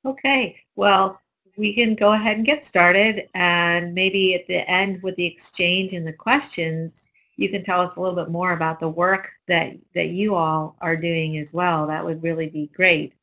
Okay, well, we can go ahead and get started, and maybe at the end with the exchange and the questions, you can tell us a little bit more about the work that you all are doing as well. That would really be great.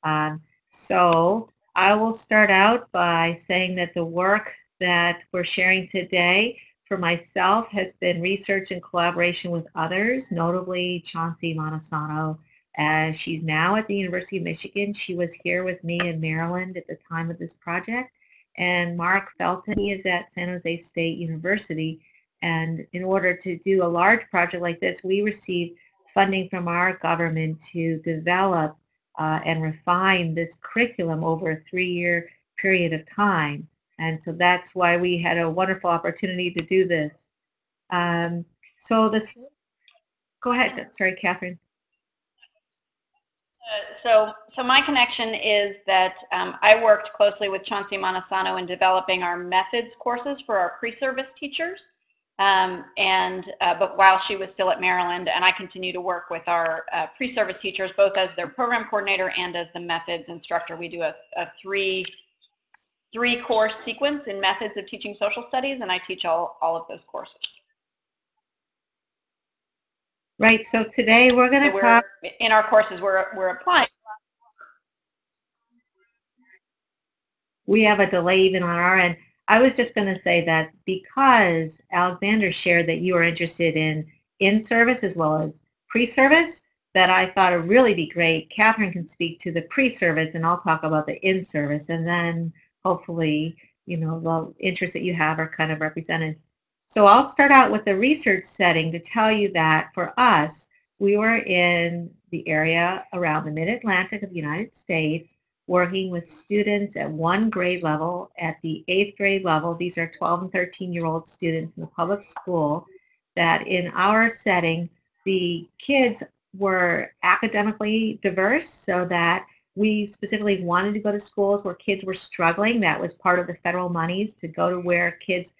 Um, so I will start out by saying that the work that we're sharing today for myself has been research in collaboration with others, notably Chauncey Montesano, as she's now at the University of Michigan. She was here with me in Maryland at the time of this project. And Mark Felton, he is at San Jose State University. And in order to do a large project like this, we received funding from our government to develop and refine this curriculum over a 3-year period of time. And so that's why we had a wonderful opportunity to do this. Um, so this, go ahead, sorry, Catherine. So my connection is that I worked closely with Chauncey Montesano in developing our methods courses for our pre-service teachers. But while she was still at Maryland, and I continue to work with our pre-service teachers, both as their program coordinator and as the methods instructor. We do a three-course sequence in methods of teaching social studies, and I teach all of those courses. Right, so today we're going to talk. In our courses, we're applying. We have a delay even on our end. I was just going to say that because Alexander shared that you are interested in service as well as pre-service, that I thought it would really be great. Catherine can speak to the pre-service, and I'll talk about the in-service, and then hopefully, you know, the interests that you have are kind of represented. So I'll start out with the research setting to tell you that for us, we were in the area around the mid-Atlantic of the United States, working with students at one grade level. At the 8th grade level, these are 12 and 13-year-old students in the public school, that in our setting, the kids were academically diverse, so that we specifically wanted to go to schools where kids were struggling. That was part of the federal monies, to go to where kids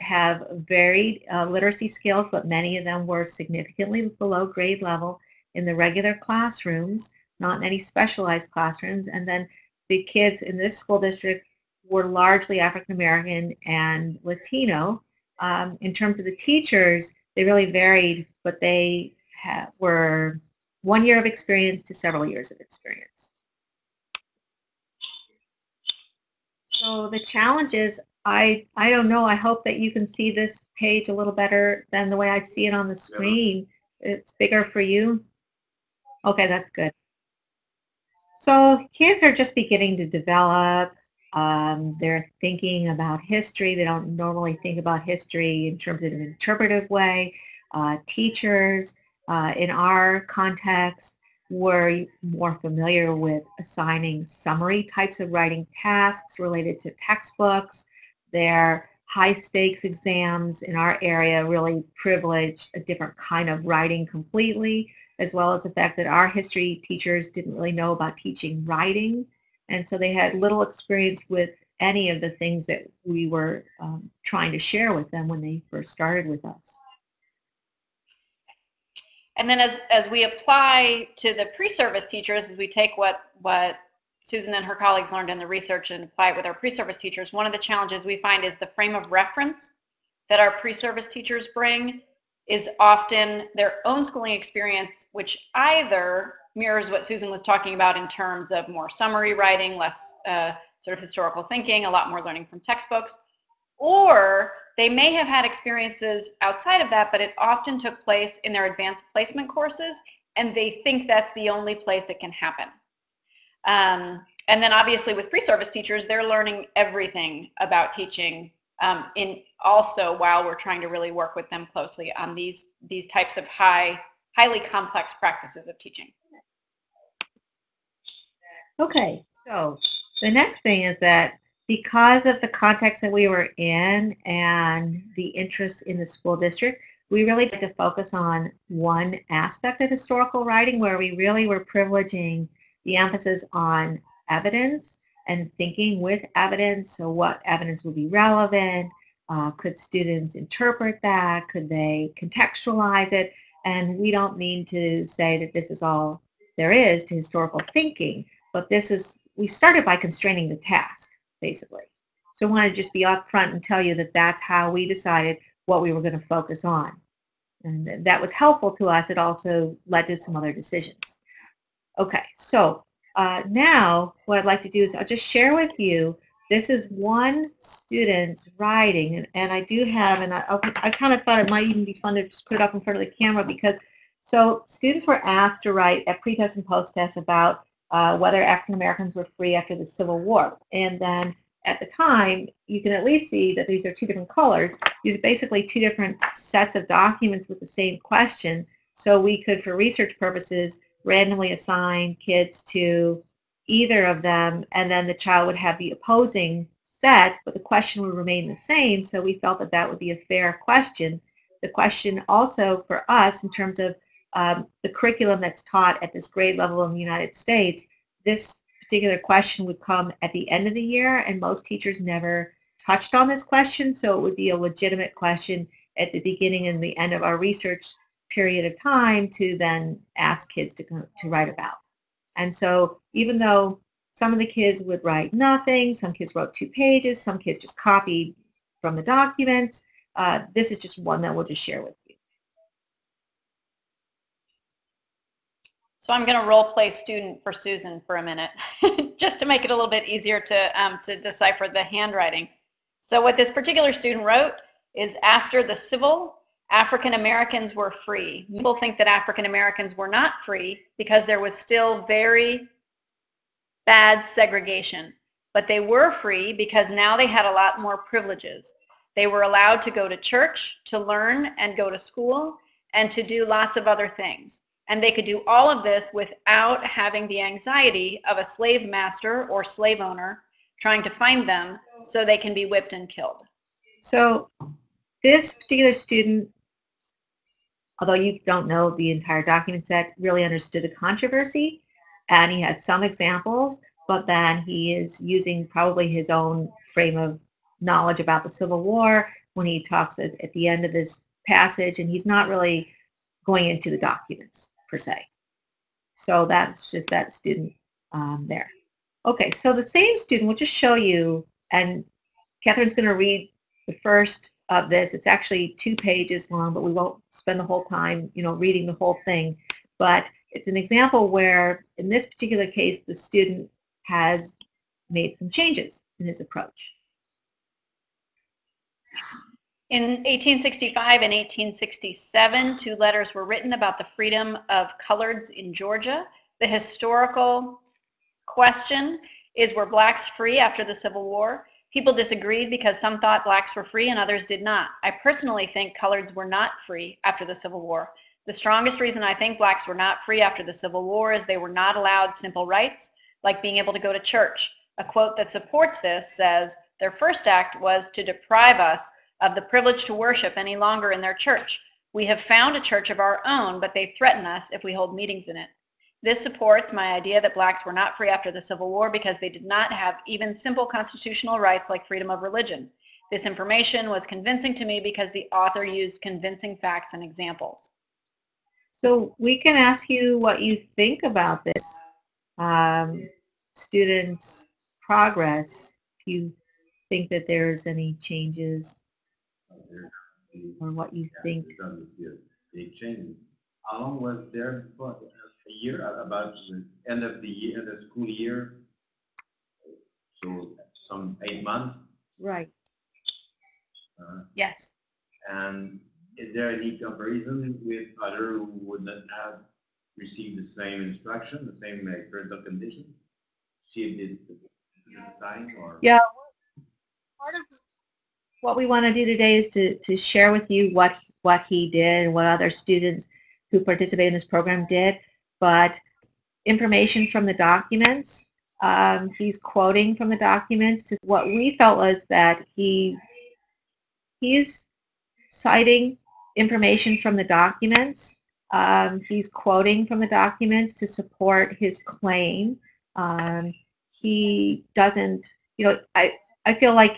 have varied literacy skills, but many of them were significantly below grade level in the regular classrooms, not in any specialized classrooms. And then the kids in this school district were largely African American and Latino. In terms of the teachers, they really varied, but they were 1 year of experience to several years of experience. So the challenges, I don't know, I hope that you can see this page a little better than the way I see it on the screen. It's bigger for you? Okay, that's good. So kids are just beginning to develop. They're thinking about history. They don't normally think about history in terms of an interpretive way. Teachers, in our context, were more familiar with assigning summary types of writing tasks related to textbooks. Their high-stakes exams in our area really privileged a different kind of writing completely, as well as the fact that our history teachers didn't really know about teaching writing, and so they had little experience with any of the things that we were trying to share with them when they first started with us. And then as we apply to the pre-service teachers, as we take what Susan and her colleagues learned in the research and apply it with our pre-service teachers, one of the challenges we find is the frame of reference that our pre-service teachers bring is often their own schooling experience, which either mirrors what Susan was talking about in terms of more summary writing, less sort of historical thinking, a lot more learning from textbooks, or they may have had experiences outside of that, but it often took place in their advanced placement courses, and they think that's the only place it can happen. And then obviously with pre-service teachers, they're learning everything about teaching in also while we're trying to really work with them closely on these types of highly complex practices of teaching. Okay, so the next thing is that because of the context that we were in and the interest in the school district, we really had to focus on one aspect of historical writing where we really were privileging the emphasis on evidence and thinking with evidence. So what evidence would be relevant? Could students interpret that? Could they contextualize it? And we don't mean to say that this is all there is to historical thinking, but this is we started by constraining the task, basically. So I want to just be upfront and tell you that that's how we decided what we were going to focus on. And that was helpful to us. It also led to some other decisions. Okay, so now what I'd like to do is I'll just share with you, this is one student's writing, and I do have, and I kind of thought it might even be fun to just put it up in front of the camera, because so students were asked to write at pre-test and post-test about whether African Americans were free after the Civil War. And then at the time, you can at least see that these are two different colors. These are basically two different sets of documents with the same question, so we could, for research purposes, randomly assign kids to either of them, and then the child would have the opposing set, but the question would remain the same, so we felt that that would be a fair question. The question also for us, in terms of the curriculum that's taught at this grade level in the United States, this particular question would come at the end of the year, and most teachers never touched on this question, so it would be a legitimate question at the beginning and the end of our research period of time to then ask kids to write about. And so even though some of the kids would write nothing, some kids wrote 2 pages, some kids just copied from the documents, this is just one that we'll just share with you. So I'm going to role play student for Susan for a minute, just to make it a little bit easier to decipher the handwriting. So what this particular student wrote is, after the Civil, African Americans were free. People think that African Americans were not free because there was still very bad segregation. But they were free because now they had a lot more privileges. They were allowed to go to church, to learn and go to school, and to do lots of other things. And they could do all of this without having the anxiety of a slave master or slave owner trying to find them so they can be whipped and killed. So this particular student, although you don't know the entire document set, really understood the controversy, and he has some examples, but then he is using probably his own frame of knowledge about the Civil War when he talks at the end of this passage, and he's not really going into the documents per se. So that's just that student there. Okay, so the same student, we'll just show you, and Catherine's going to read the first of this. It's actually 2 pages long, but we won't spend the whole time, reading the whole thing. But it's an example where, in this particular case, the student has made some changes in his approach. In 1865 and 1867, 2 letters were written about the freedom of coloreds in Georgia. The historical question is, were blacks free after the Civil War? People disagreed because some thought blacks were free and others did not. I personally think coloreds were not free after the Civil War. The strongest reason I think blacks were not free after the Civil War is they were not allowed simple rights, like being able to go to church. A quote that supports this says, their first act was to deprive us of the privilege to worship any longer in their church. We have found a church of our own, but they threaten us if we hold meetings in it. This supports my idea that blacks were not free after the Civil War because they did not have even simple constitutional rights like freedom of religion. This information was convincing to me because the author used convincing facts and examples. So we can ask you what you think about this student's progress, if you think that there's any changes, or what you think. They changed. How long was there for? A year, about the end of the year, the school year, so some 8 months. Right. Yes. And is there any comparison with others who would not have received the same instruction, the same parental condition? See if this time or? Yeah. Part of what we want to do today is to share with you what he did and what other students who participate in this program did. But information from the documents, he's quoting from the documents. To what we felt was that he's citing information from the documents. He's quoting from the documents to support his claim. He doesn't, I feel like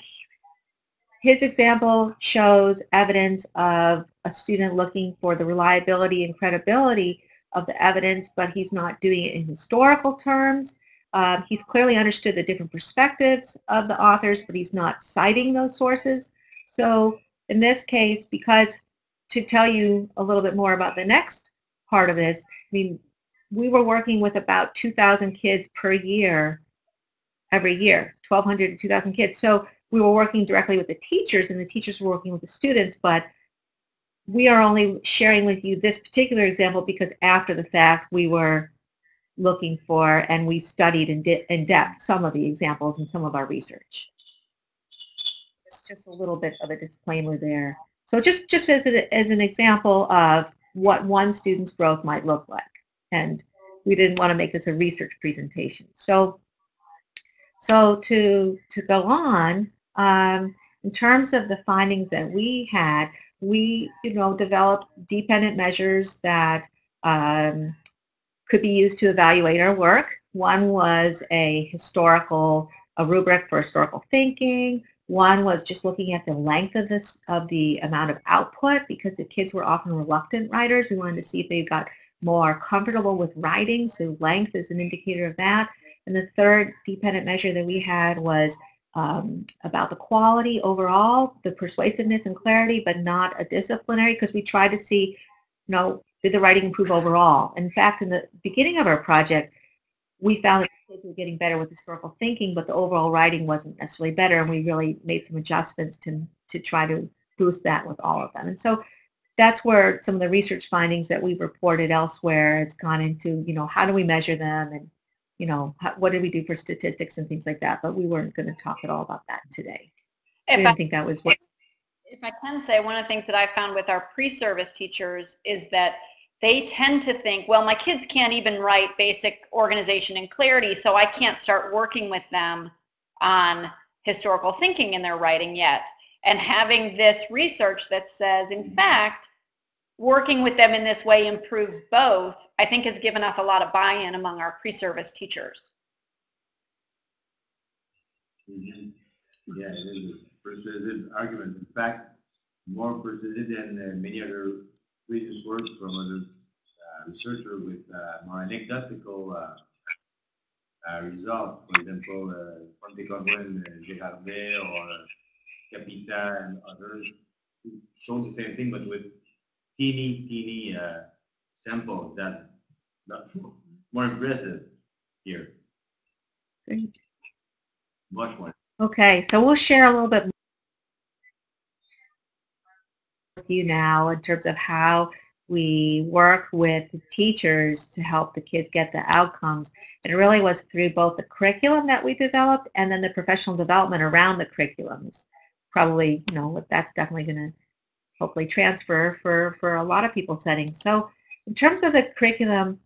his example shows evidence of a student looking for the reliability and credibility of the evidence, but he's not doing it in historical terms. He's clearly understood the different perspectives of the authors, but he's not citing those sources. So in this case, because to tell you a little bit more about the next part of this, I mean, we were working with about 2,000 kids per year, every year, 1,200 to 2,000 kids. So we were working directly with the teachers, and the teachers were working with the students, but we are only sharing with you this particular example because after the fact we were looking for and we studied in depth some of the examples in some of our research. It's just a little bit of a disclaimer there. So just as an example of what one student's growth might look like. And we didn't want to make this a research presentation. So to go on, in terms of the findings that we had, we developed dependent measures that could be used to evaluate our work. One was a rubric for historical thinking. One was just looking at the length of the amount of output, because the kids were often reluctant writers. We wanted to see if they got more comfortable with writing, so length is an indicator of that. And the third dependent measure that we had was about the quality overall, the persuasiveness and clarity, but not a disciplinary, because we tried to see, did the writing improve overall? In fact, in the beginning of our project, we found that the kids were getting better with historical thinking, but the overall writing wasn't necessarily better, and we really made some adjustments to try to boost that with all of them. And so that's where some of the research findings that we've reported elsewhere has gone into, how do we measure them, and what did we do for statistics and things like that, but we weren't going to talk at all about that today. I didn't think that was what... If I can say, one of the things that I found with our pre-service teachers is that they tend to think, well, my kids can't even write basic organization and clarity, so I can't start working with them on historical thinking in their writing yet. And having this research that says, in fact, working with them in this way improves both, I think has given us a lot of buy-in among our pre-service teachers. Mm-hmm. Yeah, it is a persuasive argument. In fact, more persuasive than many other previous work from other researchers with more anecdotal results. For example, Fontecoven, Girardet, or Capita, and others show the same thing, but with teeny samples that's more impressive here. Great. Much more. Okay, so we'll share a little bit more with you now in terms of how we work with the teachers to help the kids get the outcomes. And it really was through both the curriculum that we developed and then the professional development around the curriculums. Probably, that's definitely going to hopefully transfer for a lot of people's settings. So in terms of the curriculum,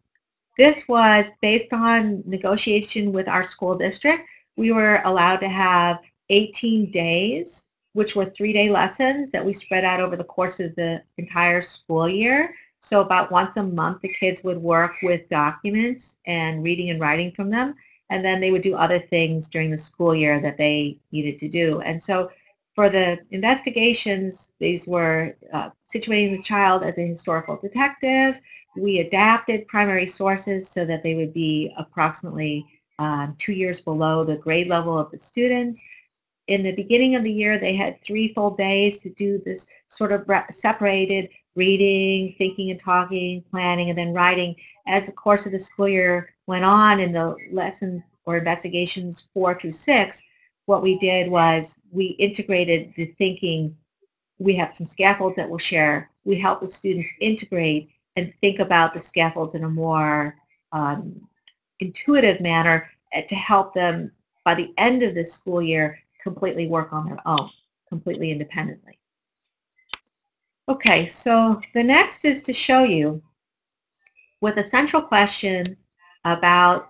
this was based on negotiation with our school district. We were allowed to have 18 days, which were 3-day lessons that we spread out over the course of the entire school year. So about once a month, the kids would work with documents and reading and writing from them, and then they would do other things during the school year that they needed to do. And so for the investigations, these were situating the child as a historical detective. We adapted primary sources so that they would be approximately 2 years below the grade level of the students. In the beginning of the year, they had 3 full days to do this sort of separated reading, thinking and talking, planning, and then writing. As the course of the school year went on in the lessons or investigations 4 through 6, what we did was we integrated the thinking. We have some scaffolds that we'll share. We help the students integrate and think about the scaffolds in a more intuitive manner to help them, by the end of the school year, completely work on their own, completely independently. Okay, so the next is to show you with a central question about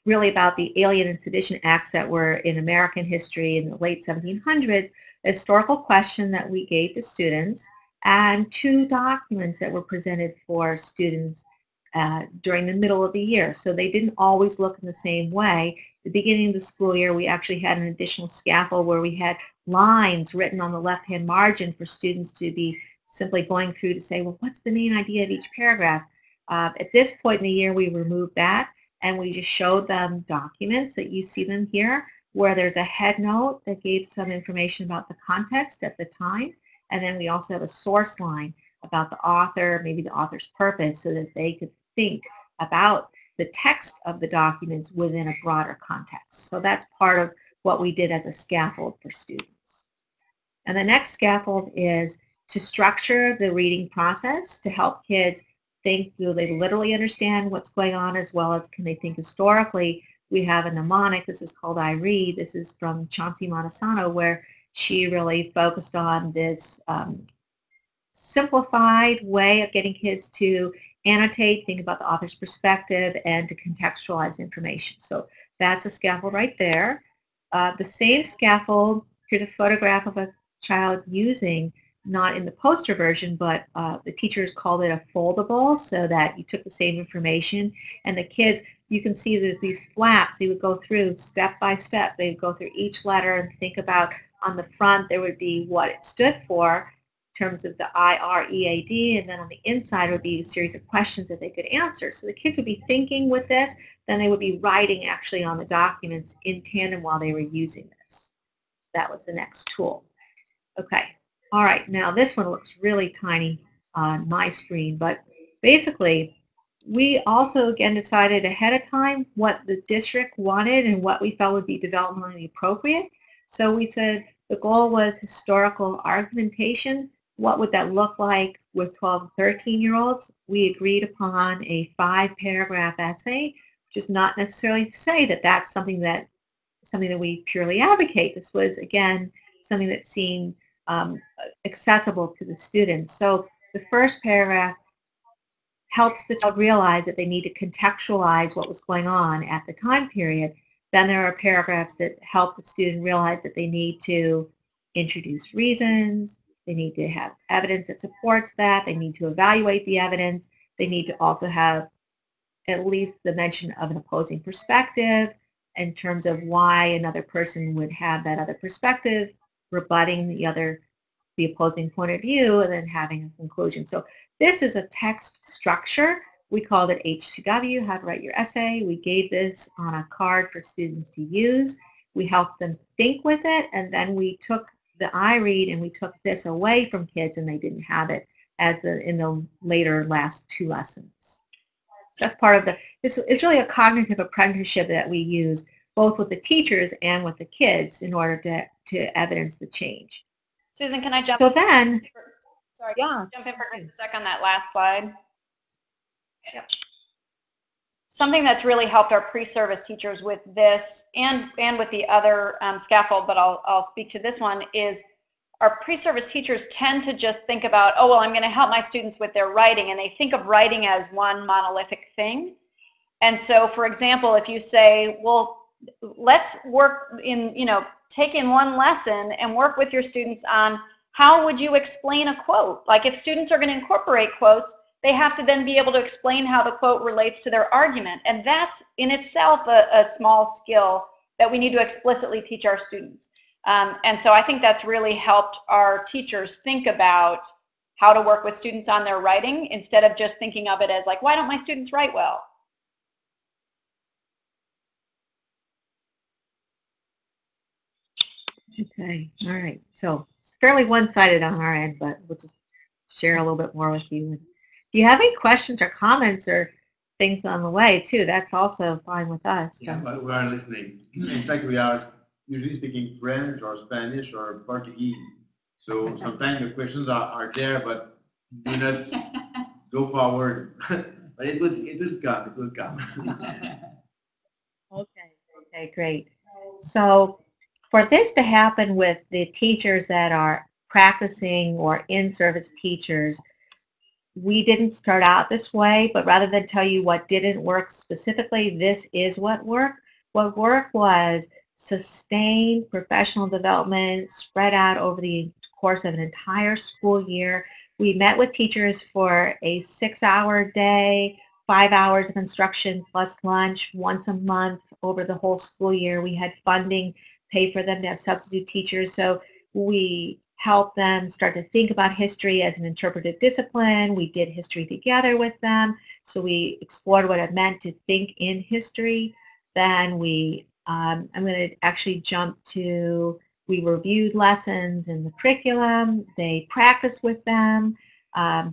really about the Alien and Sedition Acts that were in American history in the late 1700s, a historical question that we gave to students, and 2 documents that were presented for students during the middle of the year. So they didn't always look in the same way. At the beginning of the school year, we actually had an additional scaffold where we had lines written on the left-hand margin for students to be simply going through to say, well, what's the main idea of each paragraph? At this point in the year, we removed that. and we just showed them documents that you see them here, where there's a head note that gave some information about the context at the time, and then we also have a source line about the author, maybe the author's purpose, so that they could think about the text of the documents within a broader context. So that's part of what we did as a scaffold for students. And the next scaffold is to structure the reading process to help kids think, do they literally understand what's going on, as well as can they think historically. We have a mnemonic, this is called I Read, this is from Chauncey Montesano, where she really focused on this simplified way of getting kids to annotate, think about the author's perspective, and to contextualize information. So that's a scaffold right there. The same scaffold, here's a photograph of a child using, not in the poster version, but the teachers called it a foldable, so that you took the same information, and the kids, you can see there's these flaps. They would go through step by step. They would go through each letter and think about, on the front there would be what it stood for in terms of the I-R-E-A-D, and then on the inside would be a series of questions that they could answer. So the kids would be thinking with this, then they would be writing actually on the documents in tandem while they were using this. That was the next tool. Okay, all right, now this one looks really tiny on my screen, but basically we also again decided ahead of time what the district wanted and what we felt would be developmentally appropriate. So we said the goal was historical argumentation. What would that look like with 12 and 13-year-olds? We agreed upon a 5-paragraph essay, which is not necessarily to say that that's something that we purely advocate. This was, again, something that seemed accessible to the students. So the first paragraph helps the child realize that they need to contextualize what was going on at the time period. Then there are paragraphs that help the student realize that they need to introduce reasons, they need to have evidence that supports that, they need to evaluate the evidence, they need to also have at least the mention of an opposing perspective in terms of why another person would have that other perspective, rebutting the opposing point of view, and then having a conclusion. So this is a text structure. We called it H2W, how to write your essay. We gave this on a card for students to use. We helped them think with it, and then we took the I Read and we took this away from kids, and they didn't have it as in the later last 2 lessons. So that's part of it's really a cognitive apprenticeship that we use both with the teachers and with the kids in order to evidence the change. Susan, can I jump in? Jump in for just a sec on that last slide? Yep. Something that's really helped our pre-service teachers with this and with the other scaffold, but I'll speak to this one, is our pre-service teachers tend to just think about, oh, well, I'm going to help my students with their writing, and they think of writing as one monolithic thing. And so, for example, if you say, well, let's work in, take in one lesson and work with your students on how would you explain a quote? Like if students are going to incorporate quotes, they have to then be able to explain how the quote relates to their argument. And that's in itself a small skill that we need to explicitly teach our students. And so I think that's really helped our teachers think about how to work with students on their writing instead of just thinking of it as like, why don't my students write well? Okay, all right. So it's fairly one-sided on our end, but we'll just share a little bit more with you. If you have any questions or comments or things on the way, too, that's also fine with us. So. Yeah, but we are listening. In fact, we are usually speaking French or Spanish or Portuguese. So sometimes the questions are there, but do not go forward. But it would come. Okay, great. So for this to happen with the teachers that are practicing or in-service teachers, we didn't start out this way, but rather than tell you what didn't work specifically, this is what worked. What worked was sustained professional development spread out over the course of an entire school year. We met with teachers for a 6-hour day, 5 hours of instruction plus lunch once a month over the whole school year. We had funding paid for them to have substitute teachers. So we help them start to think about history as an interpretive discipline. We did history together with them. So we explored what it meant to think in history. Then I'm going to actually jump to, we reviewed lessons in the curriculum. They practiced with them.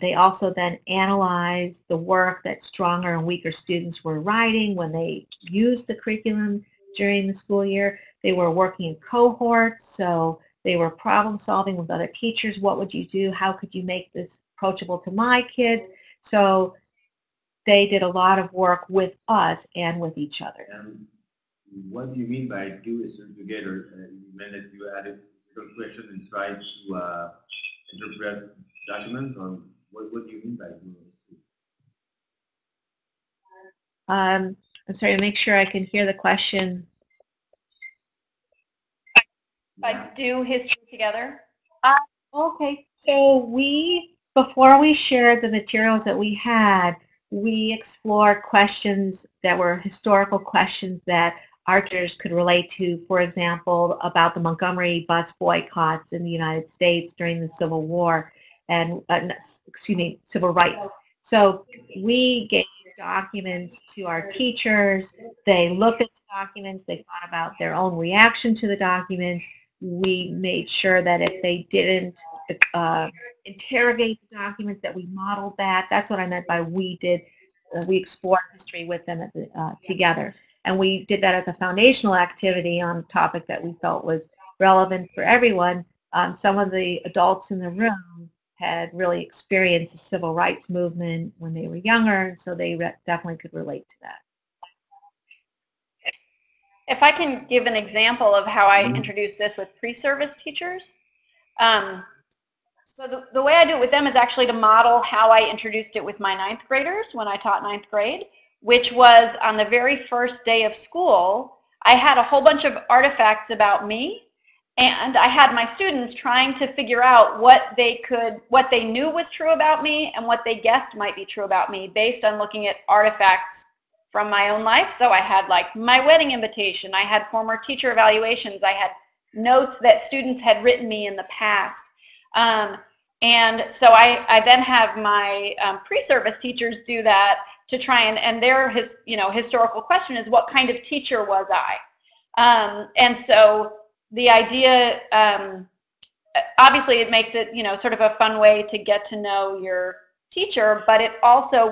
They also then analyzed the work that stronger and weaker students were writing when they used the curriculum during the school year. They were working in cohorts, so they were problem solving with other teachers. What would you do? How could you make this approachable to my kids? So they did a lot of work with us and with each other. What do you mean by do history together? You meant that you added some question and tried to interpret documents, or what do you mean by doing history? I'm sorry, to make sure I can hear the question. I do history together. Okay, so before we shared the materials that we had, we explored questions that were historical questions that our teachers could relate to, for example, about the Montgomery bus boycotts in the United States during the Civil War and, civil rights. So we gave documents to our teachers. They looked at the documents. They thought about their own reaction to the documents. We made sure that if they didn't interrogate the documents, that we modeled that. That's what I meant by we did. We explored history with them together. And we did that as a foundational activity on a topic that we felt was relevant for everyone. Some of the adults in the room had really experienced the civil rights movement when they were younger, so they definitely could relate to that. If I can give an example of how I introduce this with pre-service teachers. So the way I do it with them is actually to model how I introduced it with my 9th graders when I taught 9th grade, which was on the very first day of school. I had a whole bunch of artifacts about me, and I had my students trying to figure out what they knew was true about me and what they guessed might be true about me based on looking at artifacts from my own life. So I had like my wedding invitation, I had former teacher evaluations, I had notes that students had written me in the past. And so I then have my pre-service teachers do that to try and their historical question is, what kind of teacher was I? And so the idea, obviously it makes it sort of a fun way to get to know your teacher, but it also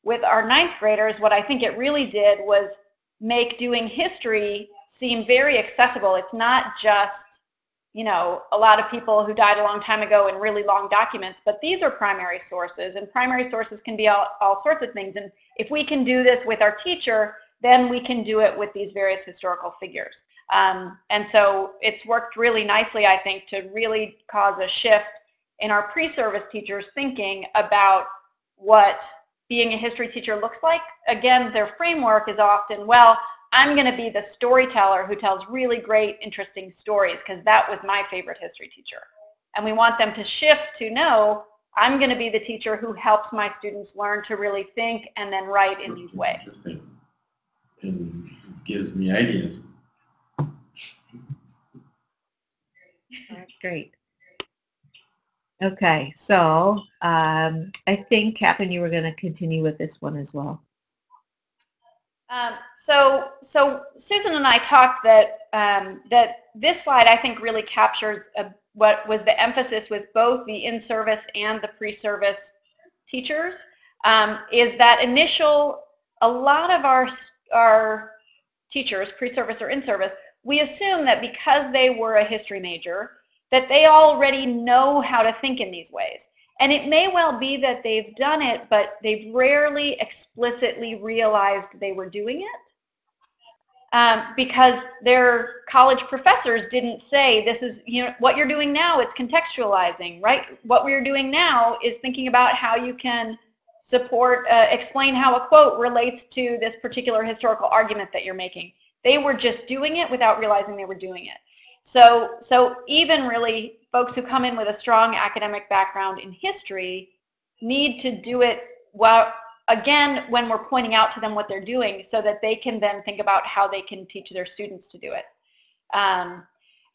with our 9th graders, what I think it really did was make doing history seem very accessible. It's not just a lot of people who died a long time ago in really long documents, but these are primary sources, and primary sources can be all sorts of things. And if we can do this with our teacher, then we can do it with these various historical figures. And so it's worked really nicely, I think, to really cause a shift in our pre-service teachers thinking about what being a history teacher looks like. Again, their framework is often, well, I'm going to be the storyteller who tells really great, interesting stories because that was my favorite history teacher. And we want them to shift to, no, I'm going to be the teacher who helps my students learn to really think and then write in these ways. And it gives me ideas. That's great. Okay, so I think, Catherine, you were going to continue with this one as well. So Susan and I talked that that this slide, I think, really captures what was the emphasis with both the in-service and the pre-service teachers, is that a lot of our teachers, pre-service or in-service, we assume that because they were a history major, that they already know how to think in these ways. And it may well be that they've done it, but they've rarely explicitly realized they were doing it because their college professors didn't say, this is what you're doing now, it's contextualizing, right? What we're doing now is thinking about how you can support, explain how a quote relates to this particular historical argument that you're making. They were just doing it without realizing they were doing it. So even really folks who come in with a strong academic background in history need to do it well, again, when we're pointing out to them what they're doing so that they can then think about how they can teach their students to do it.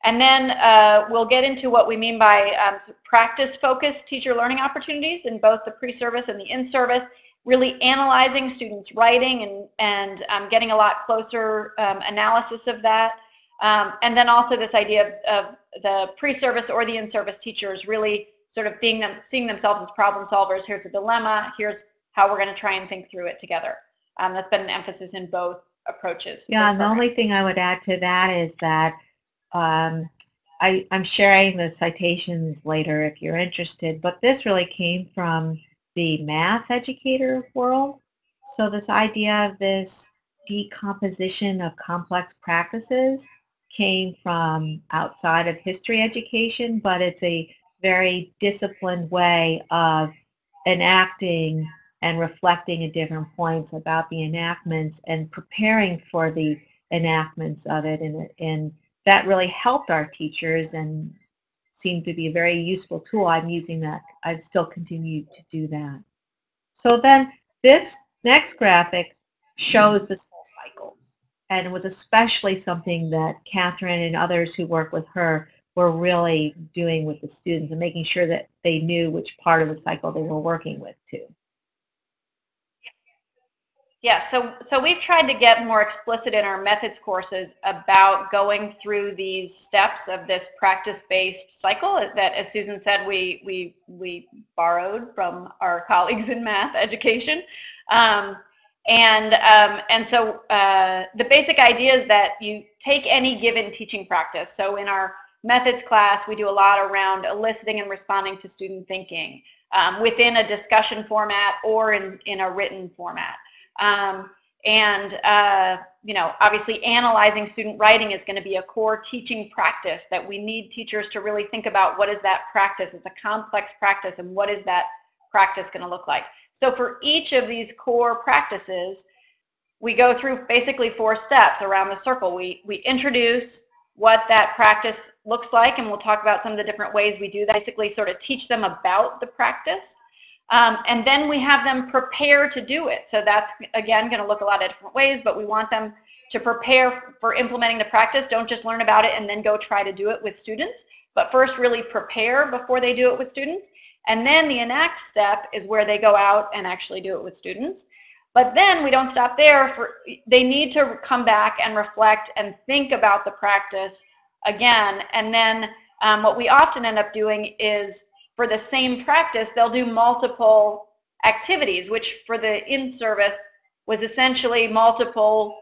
And then we'll get into what we mean by practice-focused teacher learning opportunities in both the pre-service and the in-service, really analyzing students' writing and getting a lot closer analysis of that. And then also this idea of the pre-service or the in-service teachers really sort of seeing themselves as problem solvers. Here's a dilemma. Here's how we're going to try and think through it together. That's been an emphasis in both approaches. Yeah, and the only thing I would add to that is that I'm sharing the citations later if you're interested, but this really came from the math educator world. So this idea of this decomposition of complex practices came from outside of history education, but it's a very disciplined way of enacting and reflecting at different points about the enactments and preparing for the enactments of it, and that really helped our teachers and seemed to be a very useful tool. I'm using that. I've still continued to do that. So then this next graphic shows this whole cycle, and it was especially something that Catherine and others who work with her were really doing with the students and making sure that they knew which part of the cycle they were working with too. Yeah, so we've tried to get more explicit in our methods courses about going through these steps of this practice-based cycle that, as Susan said, we borrowed from our colleagues in math education. And so the basic idea is that you take any given teaching practice. So in our methods class, we do a lot around eliciting and responding to student thinking within a discussion format or in a written format. You know, obviously analyzing student writing is going to be a core teaching practice that we need teachers to really think about. What is that practice? It's a complex practice, and what is that practice going to look like? So for each of these core practices, we go through basically 4 steps around the circle. We introduce what that practice looks like, and we'll talk about some of the different ways we do that. Basically sort of teach them about the practice. And then we have them prepare to do it. So that's, again, going to look a lot of different ways, but we want them to prepare for implementing the practice. Don't just learn about it and then go try to do it with students, but first really prepare before they do it with students. And then the enact step is where they go out and actually do it with students. But then we don't stop there. They need to come back and reflect and think about the practice again. And then what we often end up doing is, for the same practice, they'll do multiple activities, which for the in-service was essentially multiple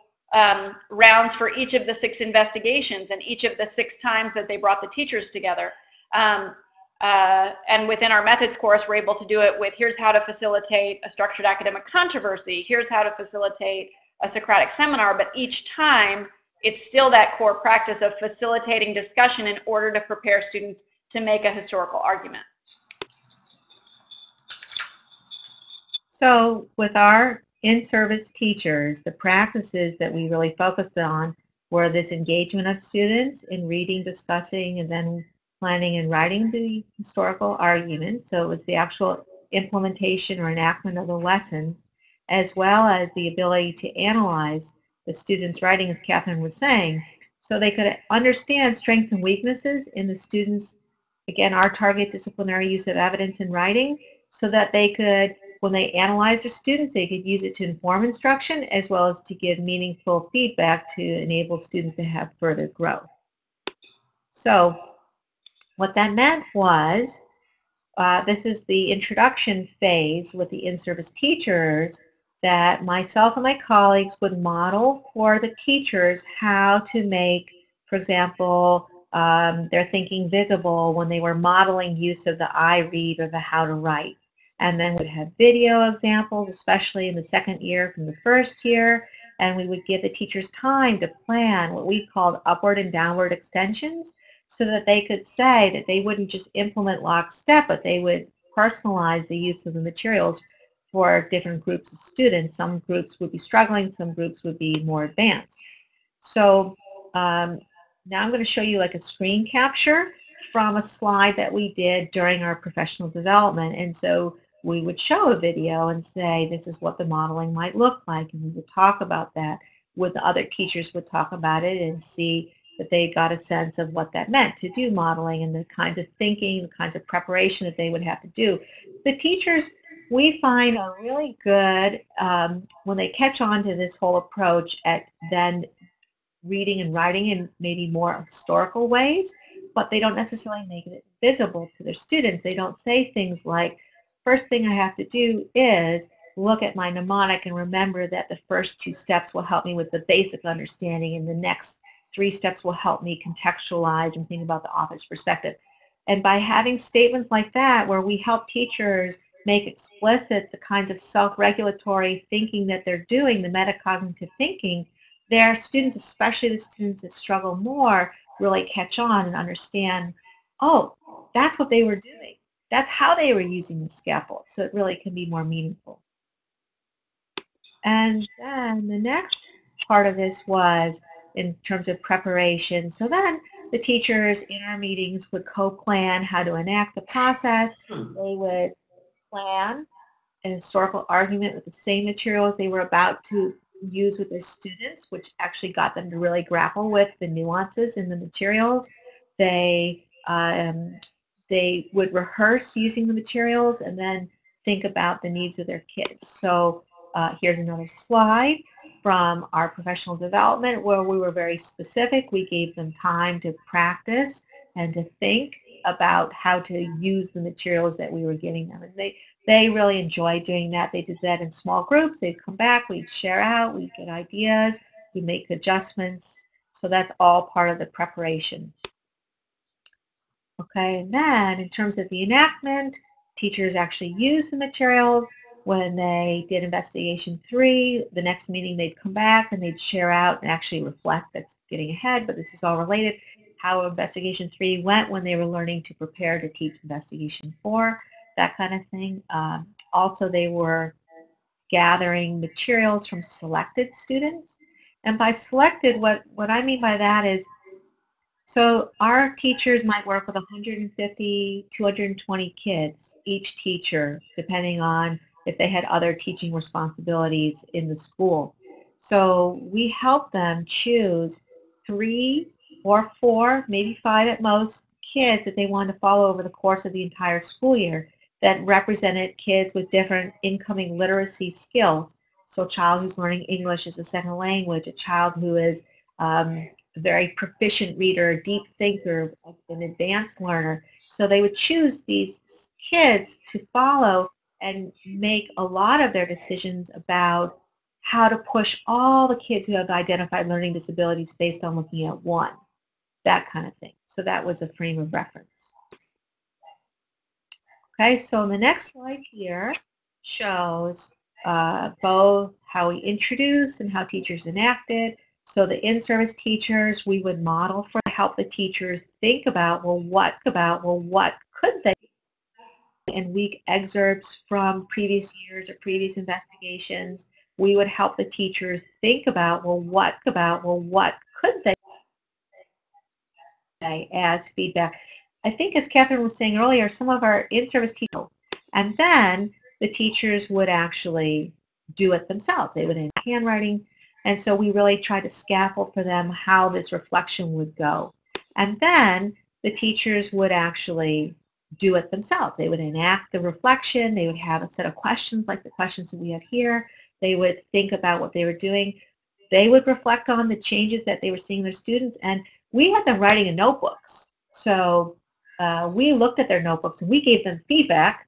rounds for each of the 6 investigations and each of the 6 times that they brought the teachers together. And within our methods course, we're able to do it with, here's how to facilitate a structured academic controversy, here's how to facilitate a Socratic seminar, but each time it's still that core practice of facilitating discussion in order to prepare students to make a historical argument. So with our in-service teachers, the practices that we really focused on were this engagement of students in reading, discussing, and then planning and writing the historical arguments. So it was the actual implementation or enactment of the lessons, as well as the ability to analyze the students' writing, as Catherine was saying, so they could understand strengths and weaknesses in the students', again, our target disciplinary use of evidence in writing, so that they could, when they analyze their students, they could use it to inform instruction as well as to give meaningful feedback to enable students to have further growth. So what that meant was, this is the introduction phase with the in-service teachers, that myself and my colleagues would model for the teachers how to make, for example, their thinking visible when they were modeling use of the I read or the how to write. And then we'd have video examples, especially in the second year from the first year, and we would give the teachers time to plan what we called upward and downward extensions, so that they could say that they wouldn't just implement lockstep, but they would personalize the use of the materials for different groups of students. Some groups would be struggling, some groups would be more advanced. So now I'm going to show you like a screen capture from a slide that we did during our professional development. And so we would show a video and say, this is what the modeling might look like, and we would talk about that with the other teachers, would talk about it and see that they got a sense of what that meant to do modeling and the kinds of thinking, the kinds of preparation that they would have to do. The teachers, we find, are really good when they catch on to this whole approach at then reading and writing in maybe more historical ways, but they don't necessarily make it visible to their students. They don't say things like, first thing I have to do is look at my mnemonic and remember that the first 2 steps will help me with the basic understanding, and the next 3 steps will help me contextualize and think about the author's perspective. And by having statements like that, where we help teachers make explicit the kinds of self-regulatory thinking that they're doing, the metacognitive thinking, their students, especially the students that struggle more, really catch on and understand, oh, that's what they were doing. That's how they were using the scaffold. So it really can be more meaningful. And then the next part of this was in terms of preparation. So then the teachers in our meetings would co-plan how to enact the process. They would plan an historical argument with the same materials they were about to use with their students, which actually got them to really grapple with the nuances in the materials. They would rehearse using the materials and then think about the needs of their kids. So here's another slide from our professional development where we were very specific. We gave them time to practice and to think about how to use the materials that we were giving them. And they really enjoyed doing that. They did that in small groups. They'd come back, we'd share out, we'd get ideas, we'd make adjustments. So that's all part of the preparation. Okay, and then in terms of the enactment, teachers actually used the materials. When they did investigation 3, the next meeting they'd come back and they'd share out and actually reflect. That's getting ahead, but this is all related. How investigation 3 went when they were learning to prepare to teach investigation 4, that kind of thing. Also, they were gathering materials from selected students. And by selected, what I mean by that is, so our teachers might work with 150, 220 kids, each teacher, depending on if they had other teaching responsibilities in the school. So we help them choose 3 or 4, maybe 5 at most, kids that they want to follow over the course of the entire school year that represented kids with different incoming literacy skills. So a child who's learning English as a second language, a child who is a very proficient reader, a deep thinker, an advanced learner. So they would choose these kids to follow and make a lot of their decisions about how to push all the kids who have identified learning disabilities based on looking at one, that kind of thing. So that was a frame of reference. Okay, so the next slide here shows both how we introduced and how teachers enacted. So the in-service teachers, we would model for help the teachers think about, well, what could they, and weak excerpts from previous years or previous investigations. We would help the teachers think about, well, what could they say as feedback. I think, as Catherine was saying earlier, some of our in-service teachers, and then the teachers would actually do it themselves. They would in handwriting, and so we really tried to scaffold for them how this reflection would go. And then the teachers would actually do it themselves. They would enact the reflection. They would have a set of questions like the questions that we have here. They would think about what they were doing. They would reflect on the changes that they were seeing in their students, and we had them writing in notebooks. So we looked at their notebooks and we gave them feedback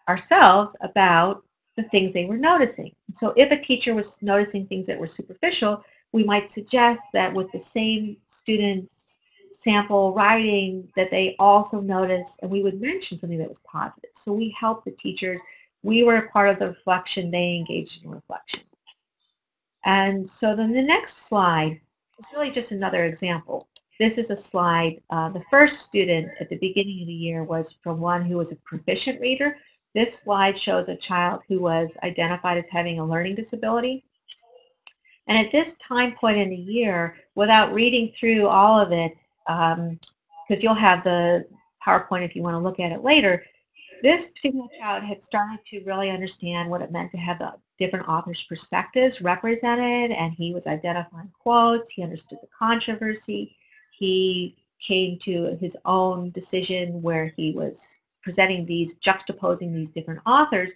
ourselves about the things they were noticing. So if a teacher was noticing things that were superficial, we might suggest that with the same students' sample writing that they also notice, and we would mention something that was positive. So we helped the teachers. We were a part of the reflection. They engaged in reflection. And so then the next slide is really just another example. This is a slide. The first student at the beginning of the year was from one who was a proficient reader. This slide shows a child who was identified as having a learning disability. And at this time point in the year, without reading through all of it, because you'll have the PowerPoint if you want to look at it later, this particular child had started to really understand what it meant to have the different authors' perspectives represented, and he was identifying quotes. He understood the controversy. he came to his own decision where he was presenting these, juxtaposing these different authors.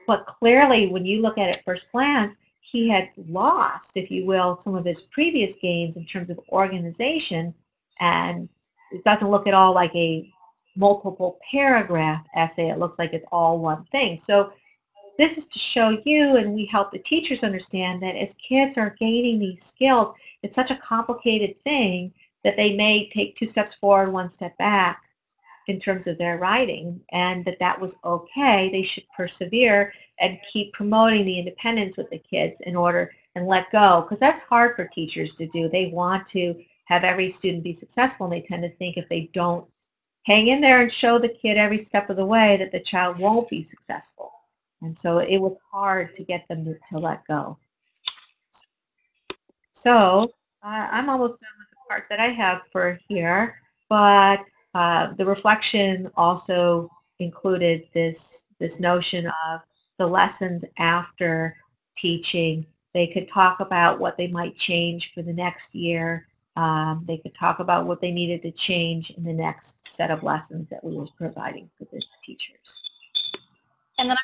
But clearly, when you look at it first glance, he had lost, if you will, some of his previous gains in terms of organization, and it doesn't look at all like a multiple paragraph essay. It looks like it's all one thing. So this is to show you, and we help the teachers understand that as kids are gaining these skills, it's such a complicated thing that they may take 2 steps forward, 1 step back in terms of their writing, and that was okay. They should persevere and keep promoting the independence with the kids in order and let go, because that's hard for teachers to do. They want to have every student be successful, and they tend to think if they don't hang in there and show the kid every step of the way that the child won't be successful. And so it was hard to get them to let go. So I'm almost done with the part that I have for here, but the reflection also included this notion of the lessons after teaching. They could talk about what they might change for the next year. They could talk about what they needed to change in the next set of lessons that we were providing for the teachers. And then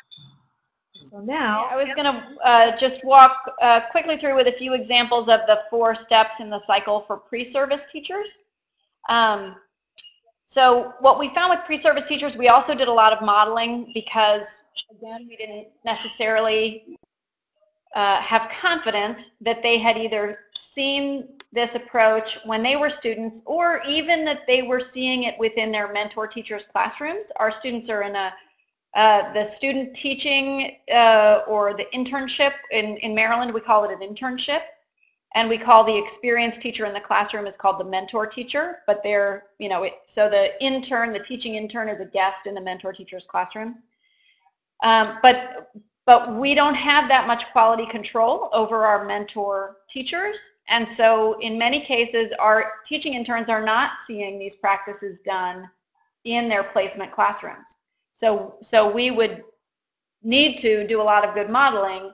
so now I was going to just walk quickly through with a few examples of the 4 steps in the cycle for pre-service teachers. So what we found with pre-service teachers, we also did a lot of modeling because, again, we didn't necessarily have confidence that they had either seen this approach when they were students, or even that they were seeing it within their mentor teachers' classrooms. Our students are in the student teaching or the internship. In Maryland, we call it an internship. And we call the experienced teacher in the classroom is called the mentor teacher. But they're, so the intern, the teaching intern, is a guest in the mentor teacher's classroom. But we don't have that much quality control over our mentor teachers. And so in many cases, our teaching interns are not seeing these practices done in their placement classrooms. So we would need to do a lot of good modeling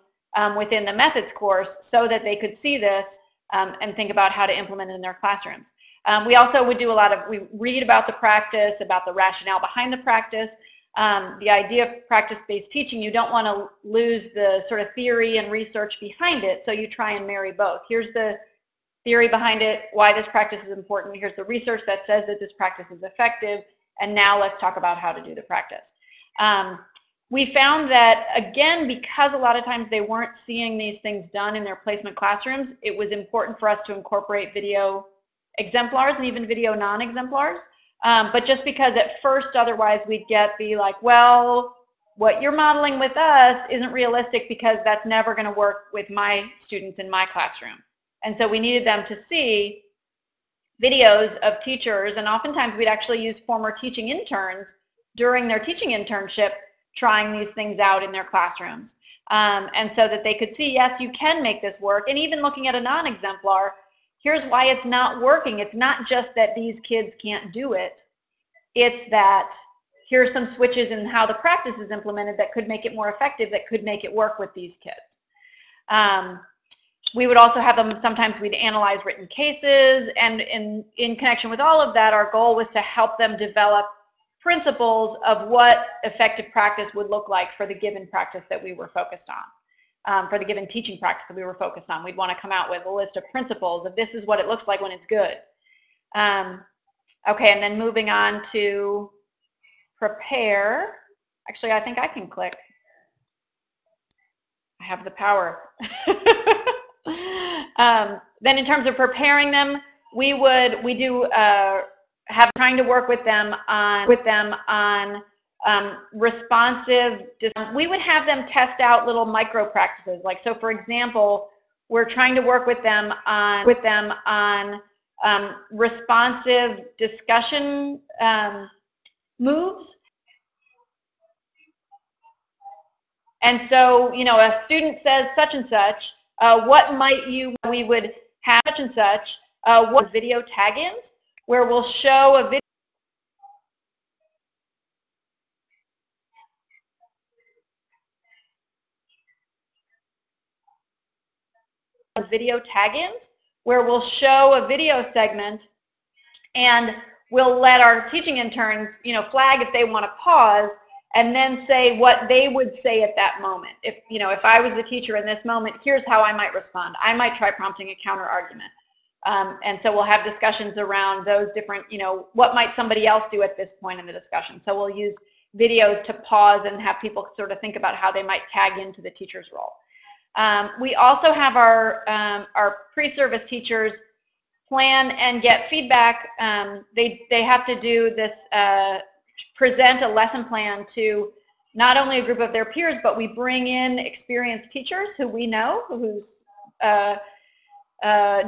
within the methods course so that they could see this and think about how to implement it in their classrooms. We also would do we read about the practice, about the rationale behind the practice. The idea of practice-based teaching, you don't want to lose the sort of theory and research behind it, so you try and marry both. Here's the theory behind it, why this practice is important. Here's the research that says that this practice is effective, and now let's talk about how to do the practice. We found that, again, because a lot of times they weren't seeing these things done in their placement classrooms, it was important for us to incorporate video exemplars and even video non-exemplars. But just because at first otherwise we'd get the like, well, what you're modeling with us isn't realistic because that's never going to work with my students in my classroom. And so we needed them to see videos of teachers, and oftentimes we'd actually use former teaching interns during their teaching internship trying these things out in their classrooms. And so that they could see, yes, you can make this work. And even looking at a non-exemplar, here's why it's not working. It's not just that these kids can't do it. It's that here's some switches in how the practice is implemented that could make it more effective, that could make it work with these kids. We would also have them, sometimes we'd analyze written cases, and in connection with all of that, our goal was to help them develop principles of what effective practice would look like for the given practice that we were focused on. For the given teaching practice that we were focused on. We'd want to come out with a list of principles of this is what it looks like when it's good. Okay, and then moving on to prepare. Actually, I think I can click. I have the power. Then in terms of preparing them, trying to work with them on responsive. We would have them test out little micro practices. Like, so for example, we're trying to work with them on responsive discussion moves. And so, a student says such and such, we would have such and such, what video tag-ins, where we'll show a video tag-ins, where we'll show a video segment And we'll let our teaching interns, you know, flag if they want to pause and then say what they would say at that moment. If, you know, if I was the teacher in this moment, here's how I might respond. I might try prompting a counter argument. And so we'll have discussions around those different, you know, what might somebody else do at this point in the discussion. So we'll use videos to pause and have people sort of think about how they might tag into the teacher's role. We also have our pre-service teachers plan and get feedback. They have to do this, present a lesson plan to not only a group of their peers, but we bring in experienced teachers who we know, whose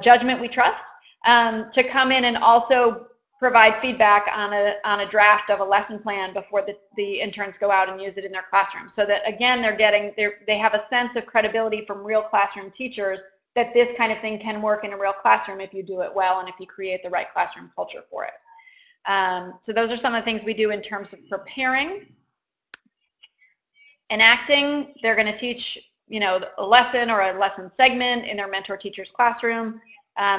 judgment we trust, to come in and also provide feedback on a draft of a lesson plan before the interns go out and use it in their classroom. So that, again, they have a sense of credibility from real classroom teachers that this kind of thing can work in a real classroom if you do it well and if you create the right classroom culture for it. So those are some of the things we do in terms of preparing. Enacting, they're going to teach, you know, a lesson or a lesson segment in their mentor teacher's classroom.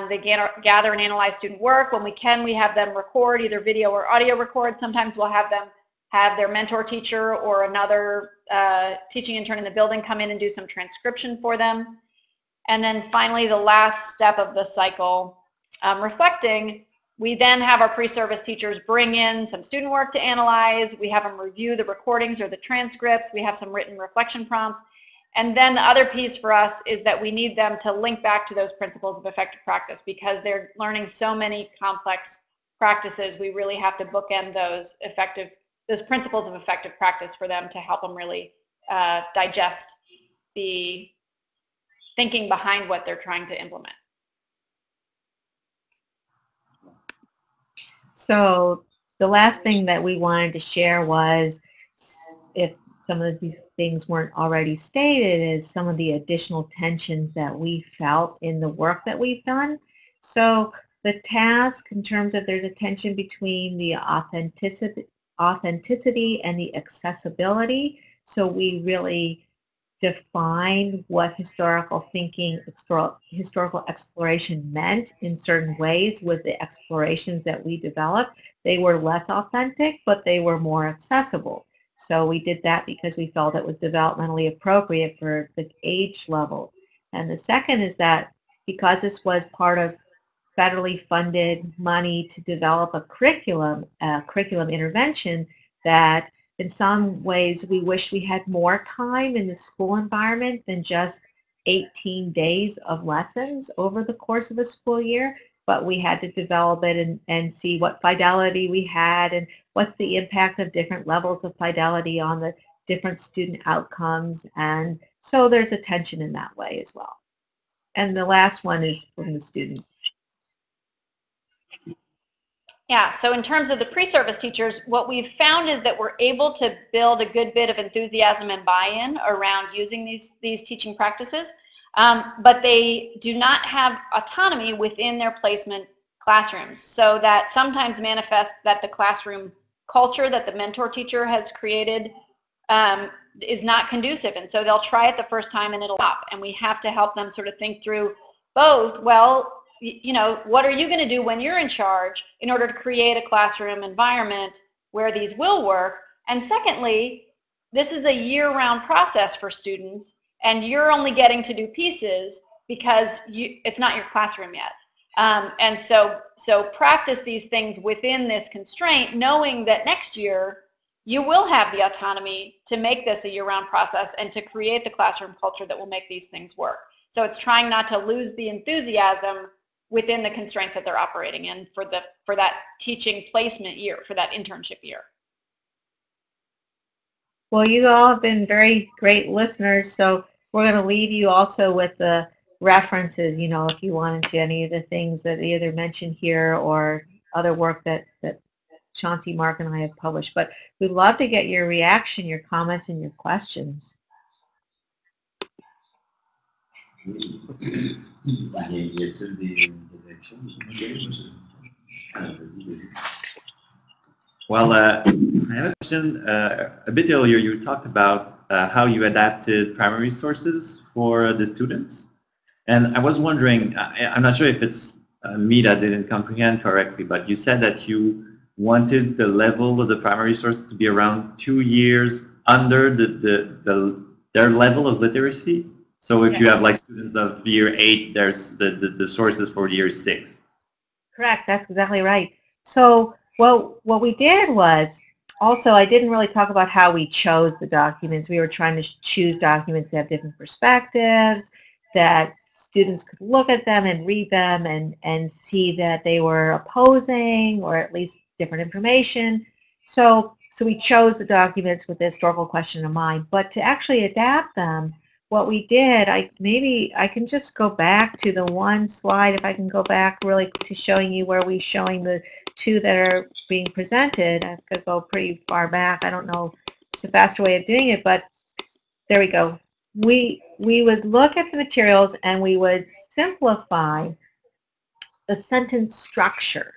They gather and analyze student work. When we can, we have them record, either video or audio record. Sometimes we'll have them have their mentor teacher or another teaching intern in the building come in and do some transcription for them. And then finally, the last step of the cycle, reflecting, we then have our pre-service teachers bring in some student work to analyze. We have them review the recordings or the transcripts. We have some written reflection prompts. And then the other piece for us is that we need them to link back to those principles of effective practice because they're learning so many complex practices. We really have to bookend those principles of effective practice for them to help them really digest the thinking behind what they're trying to implement. So the last thing that we wanted to share was, if some of these things weren't already stated, is some of the additional tensions that we felt in the work that we've done. So the task, in terms of, there's a tension between the authenticity and the accessibility. So we really define what historical thinking, historical exploration meant in certain ways with the explorations that we developed. They were less authentic, but they were more accessible. So we did that because we felt it was developmentally appropriate for the age level. And the second is that because this was part of federally funded money to develop a curriculum intervention, that in some ways we wish we had more time in the school environment than just 18 days of lessons over the course of a school year, but we had to develop it and see what fidelity we had and what's the impact of different levels of fidelity on the different student outcomes. And so there's a tension in that way as well. And the last one is from the student. Yeah, so in terms of the pre-service teachers, what we've found is that we're able to build a good bit of enthusiasm and buy-in around using these teaching practices, but they do not have autonomy within their placement classrooms. So that sometimes manifests that the classroom culture that the mentor teacher has created is not conducive. And so they'll try it the first time and it'll stop. And we have to help them sort of think through both, well, you know, what are you going to do when you're in charge in order to create a classroom environment where these will work? And secondly, this is a year-round process for students, and you're only getting to do pieces because it's not your classroom yet. And so practice these things within this constraint, knowing that next year you will have the autonomy to make this a year-round process and to create the classroom culture that will make these things work. So it's trying not to lose the enthusiasm within the constraints that they're operating in for that teaching placement year, for that internship year. Well, you all have been very great listeners, so we're going to leave you also with the references, you know, if you wanted to, any of the things that they either mentioned here or other work that Chauncey, Mark, and I have published. But we'd love to get your reaction, your comments, and your questions. Well, I have a question. A bit earlier, you talked about how you adapted primary sources for the students. And I was wondering, I'm not sure if it's me that didn't comprehend correctly, but you said that you wanted the level of the primary source to be around 2 years under their level of literacy. So if you have like students of year 8, there's the sources for year 6. Correct. That's exactly right. So what we did was, also, I didn't really talk about how we chose the documents. We were trying to choose documents that have different perspectives, that students could look at them and read them and see that they were opposing or at least different information. So we chose the documents with the historical question in mind. But to actually adapt them, what we did, maybe I can just go back to the one slide, if I can go back really to showing you where we're showing the two that are being presented. I could go pretty far back. I don't know if it's a faster way of doing it, but there we go. We would look at the materials and we would simplify the sentence structure.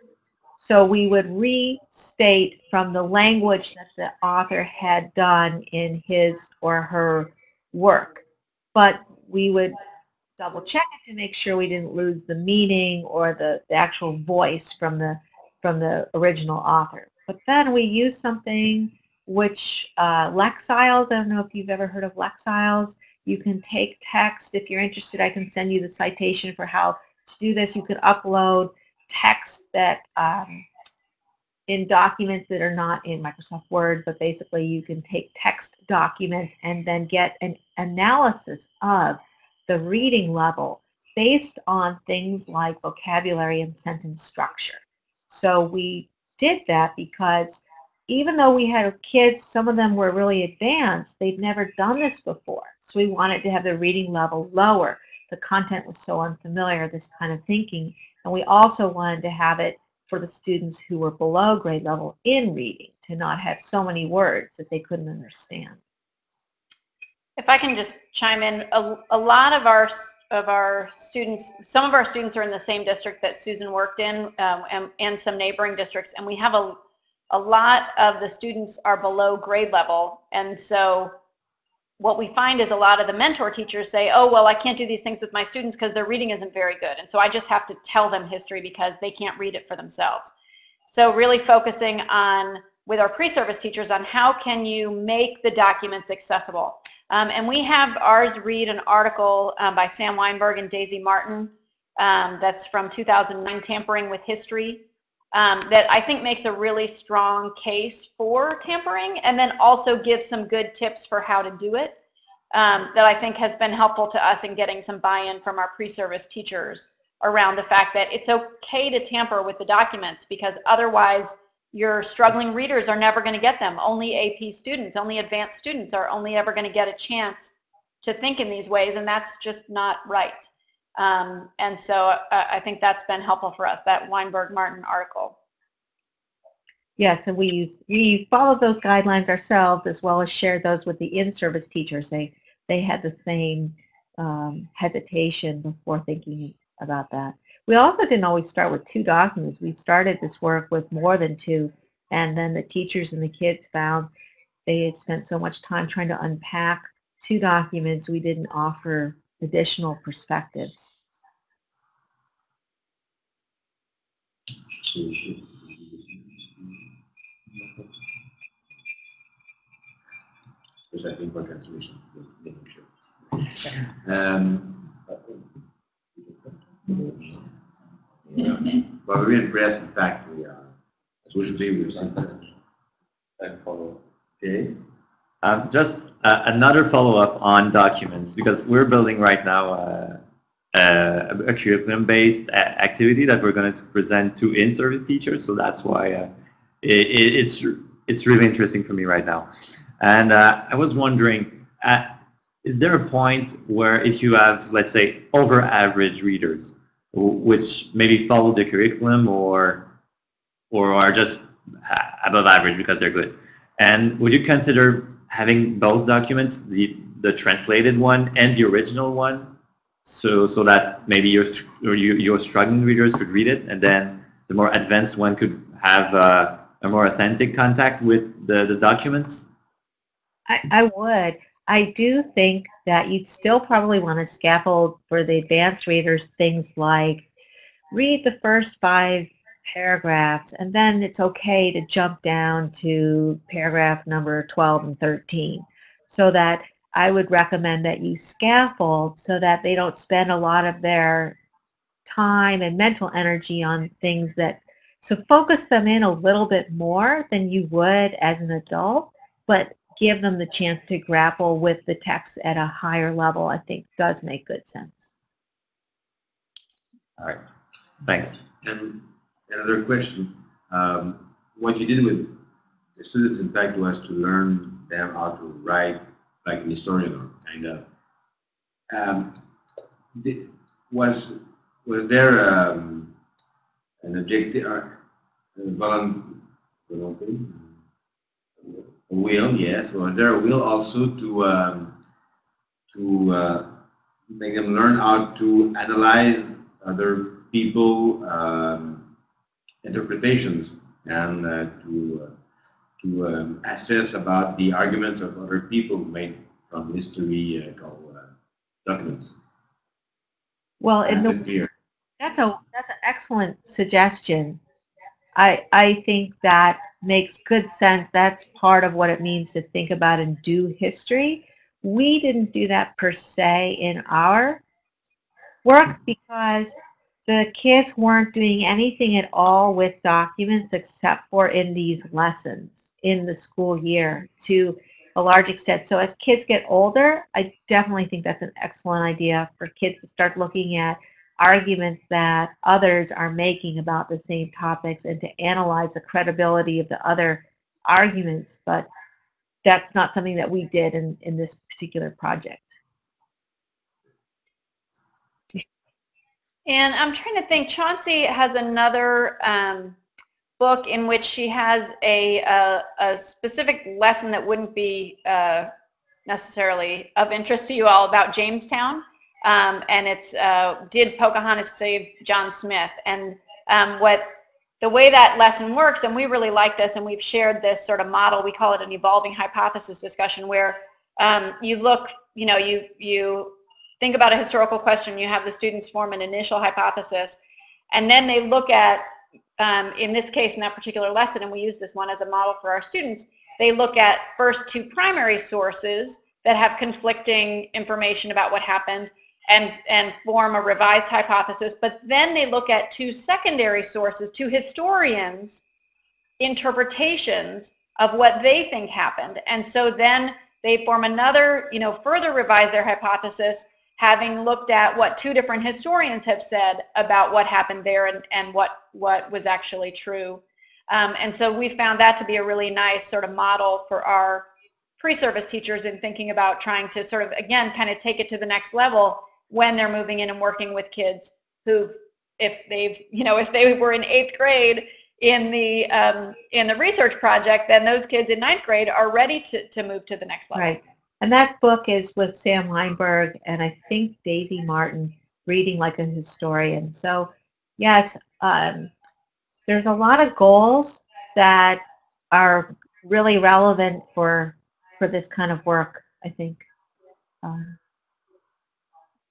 So we would restate from the language that the author had done in his or her work. But we would double check it to make sure we didn't lose the meaning or the actual voice from the original author. But then we use something which Lexiles, I don't know if you've ever heard of Lexiles. You can take text. If you're interested, I can send you the citation for how to do this. You could upload text that in documents that are not in Microsoft Word, but basically you can take text documents and then get an analysis of the reading level based on things like vocabulary and sentence structure. So we did that because even though we had kids, some of them were really advanced, they'd never done this before. So we wanted to have the reading level lower. The content was so unfamiliar, this kind of thinking. And we also wanted to have it for the students who were below grade level in reading, to not have so many words that they couldn't understand. If I can just chime in, a lot of our students, some of our students are in the same district that Susan worked in, and some neighboring districts, and we have a lot of the students are below grade level, and so what we find is a lot of the mentor teachers say, oh, well, I can't do these things with my students because their reading isn't very good, and so I just have to tell them history because they can't read it for themselves. So really focusing on, with our pre-service teachers, on how can you make the documents accessible. And we have ours read an article by Sam Weinberg and Daisy Martin that's from 2009, Tampering with History, that I think makes a really strong case for tampering, and then also gives some good tips for how to do it, that I think has been helpful to us in getting some buy-in from our pre-service teachers around the fact that it's okay to tamper with the documents, because otherwise your struggling readers are never going to get them. Only AP students, only advanced students are only ever going to get a chance to think in these ways, and that's just not right. And so I think that's been helpful for us, that Weinberg-Martin article. Yes, and we followed those guidelines ourselves, as well as shared those with the in-service teachers. They had the same hesitation before thinking about that. We also didn't always start with 2 documents. We started this work with more than 2, and then the teachers and the kids found they had spent so much time trying to unpack 2 documents, we didn't offer additional perspectives. Which I think for translation, making sure. But we're really impressed. In fact, we are. Usually we've seen that follow. Okay. Just another follow-up on documents, because we're building right now a curriculum-based activity that we're going to present to in-service teachers. So that's why it's really interesting for me right now. And I was wondering, is there a point where if you have, let's say, over-average readers, which maybe follow the curriculum or are just above average because they're good, and would you consider having both documents, the translated one and the original one, so that maybe your struggling readers could read it, and then the more advanced one could have a more authentic contact with the documents? I would. I do think that you'd still probably want to scaffold for the advanced readers things like read the first 5 paragraphs, and then it's okay to jump down to paragraph number 12 and 13. So that I would recommend that you scaffold so that they don't spend a lot of their time and mental energy on things that, so focus them in a little bit more than you would as an adult, but give them the chance to grapple with the text at a higher level, I think does make good sense. All right, thanks. And another question, what you did with the students, in fact, was to learn them how to write like an historian, or kind of. Was there an objective, or volunteer, a will? Yes. Was there a will also to make them learn how to analyze other people interpretations, and to assess about the arguments of other people made from history documents? Well, that's an excellent suggestion. I think that makes good sense. That's part of what it means to think about and do history. We didn't do that per se in our work because the kids weren't doing anything at all with documents except for in these lessons in the school year to a large extent. So as kids get older, I definitely think that's an excellent idea for kids to start looking at arguments that others are making about the same topics and to analyze the credibility of the other arguments. But that's not something that we did in this particular project. And I'm trying to think, Chauncey has another book in which she has a specific lesson that wouldn't be necessarily of interest to you all about Jamestown. And it's Did Pocahontas Save John Smith? And the way that lesson works, and we really like this, and we've shared this sort of model, we call it an evolving hypothesis discussion, where you look, you think about a historical question, you have the students form an initial hypothesis, and then they look at, in this case, in that particular lesson, and we use this one as a model for our students, they look at first 2 primary sources that have conflicting information about what happened and form a revised hypothesis, but then they look at 2 secondary sources, 2 historians' interpretations of what they think happened. And so then they form another, further revise their hypothesis, having looked at what 2 different historians have said about what happened there and what was actually true. And so we found that to be a really nice sort of model for our pre-service teachers in thinking about trying to sort of, again, kind of take it to the next level when they're moving in and working with kids who, if they were in 8th grade in the research project, then those kids in 9th grade are ready to move to the next level. Right. And that book is with Sam Weinberg and I think Daisy Martin, Reading Like a Historian. So yes, there's a lot of goals that are really relevant for this kind of work, I think.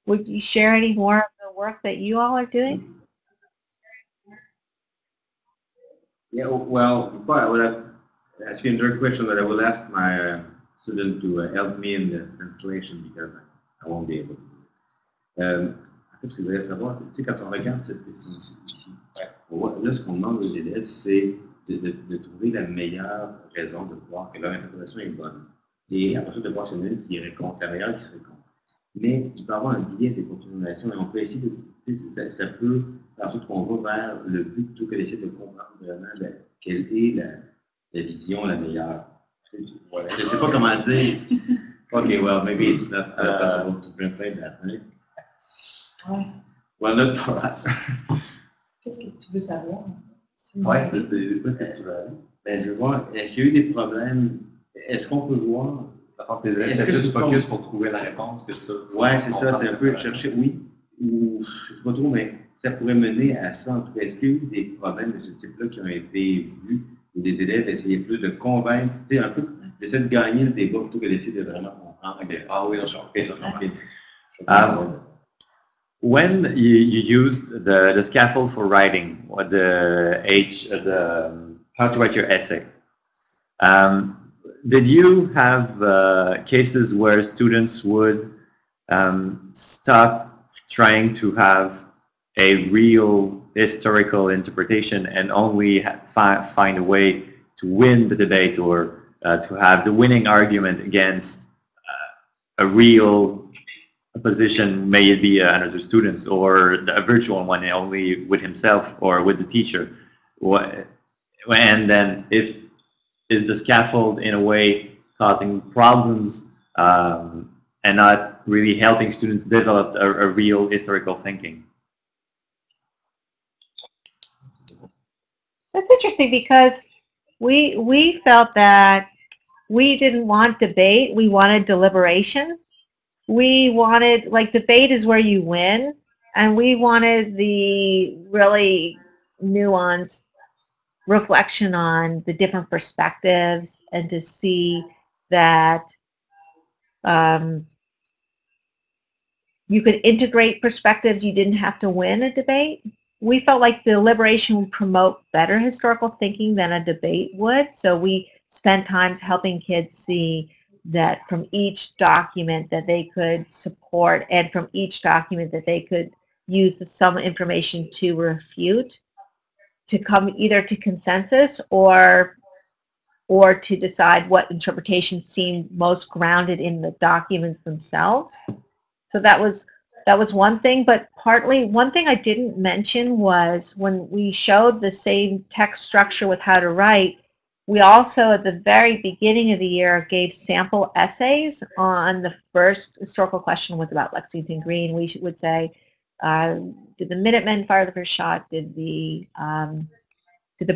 Would you share any more of the work that you all are doing? Yeah, well, before I would ask you another question, but I will ask my student to help me in the translation because I won't be able to. Ce que je voulais savoir, tu sais, quand on regarde cette question-ci, là, ce qu'on demande aux élèves, c'est de trouver la meilleure raison de voir que leur interprétation est bonne. Et après ça, de voir si il y en a une qui répond, la meilleure qui se répond. Mais il peut y avoir un biais de continuation et on peut essayer de, ça peut faire en sorte qu'on va vers le but plutôt que d'essayer de comprendre vraiment quelle est la vision la meilleure. Je ne sais pas comment dire. Okay, well, maybe it's not possible to translate that, right? Ouais. Well, not for us. Qu'est-ce que tu veux savoir? Ouais, c'est quoi ce que tu veux aller? Ben, je veux voir, est-ce qu'il y a eu des problèmes? Est-ce qu'on peut voir? Tu as plus focus pour trouver la réponse que ça. Ouais, c'est ça, c'est un peu chercher, oui, ou je ne sais pas trop, mais ça pourrait mener à ça. En tout cas, est-ce qu'il y a eu des problèmes de ce type-là qui ont été vus, ou des élèves essayer plus de convaincre, tu sais, un peu, d'essayer de gagner le débat plutôt que d'essayer de vraiment comprendre. Ah oui, non, je comprends. when you used the scaffold for writing, or how to write your essay, did you have cases where students would stop trying to have a real historical interpretation and only find a way to win the debate, or to have the winning argument against a real position, may it be another student or a virtual one only with himself or with the teacher? And then is the scaffold in a way causing problems and not really helping students develop a real historical thinking? That's interesting, because we felt that we didn't want debate, we wanted deliberation. We wanted, like, debate is where you win, and we wanted the really nuanced reflection on the different perspectives, and to see that you could integrate perspectives. You didn't have to win a debate. We felt like deliberation would promote better historical thinking than a debate would, so we spent time helping kids see that from each document that they could support, and from each document that they could use some information to refute, to come either to consensus or to decide what interpretation seemed most grounded in the documents themselves. So that was one thing, but partly one thing I didn't mention was when we showed the same text structure with how to write, we also at the very beginning of the year gave sample essays on the first historical question was about Lexington Green. We would say, did the Minutemen fire the first shot? Did the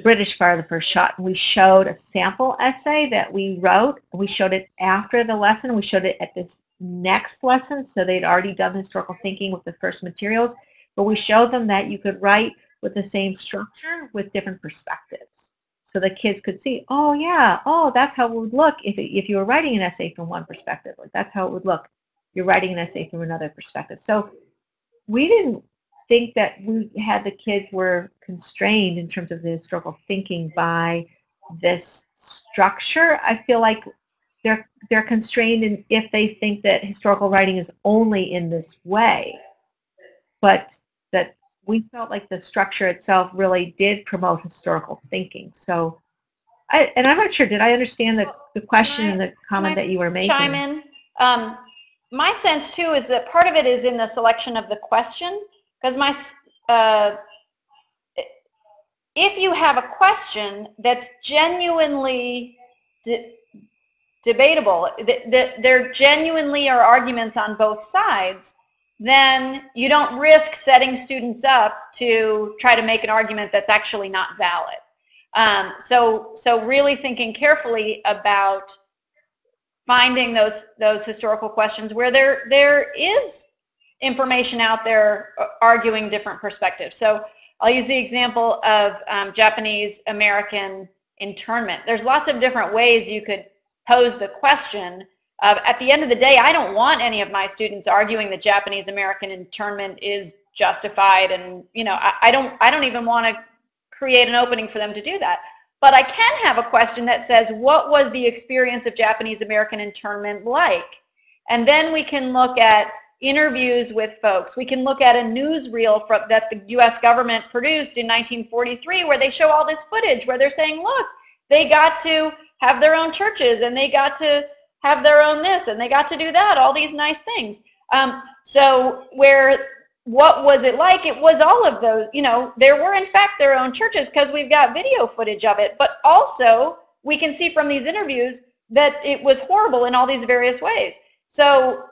British fire the first shot? And we showed a sample essay that we wrote. We showed it after the lesson. We showed it at this next lesson, so they'd already done historical thinking with the first materials. But we showed them that you could write with the same structure with different perspectives, so the kids could see, oh yeah, oh, that's how it would look if you were writing an essay from one perspective. Like, that's how it would look. You're writing an essay from another perspective. So we didn't think that we had the kids were constrained in terms of the historical thinking by this structure. I feel like they're constrained if they think that historical writing is only in this way, but that we felt like the structure itself really did promote historical thinking. So, and I'm not sure, did I understand the question and the comment that you were making? Chime in. My sense too is that part of it is in the selection of the question, because if you have a question that's genuinely debatable, that there genuinely are arguments on both sides, then you don't risk setting students up to try to make an argument that's actually not valid. So really thinking carefully about finding those historical questions where there is information out there arguing different perspectives. So I'll use the example of Japanese American internment. There's lots of different ways you could pose the question. At the end of the day, I don't want any of my students arguing that Japanese American internment is justified, and I don't even want to create an opening for them to do that. But I can have a question that says, what was the experience of Japanese American internment like? And then we can look at interviews with folks. We can look at a newsreel that the U.S. government produced in 1943 where they show all this footage where they're saying, look, they got to have their own churches, and they got to have their own this, and they got to do that, all these nice things. So what was it like? It was all of those, there were in fact their own churches, because we've got video footage of it, but also we can see from these interviews that it was horrible in all these various ways. So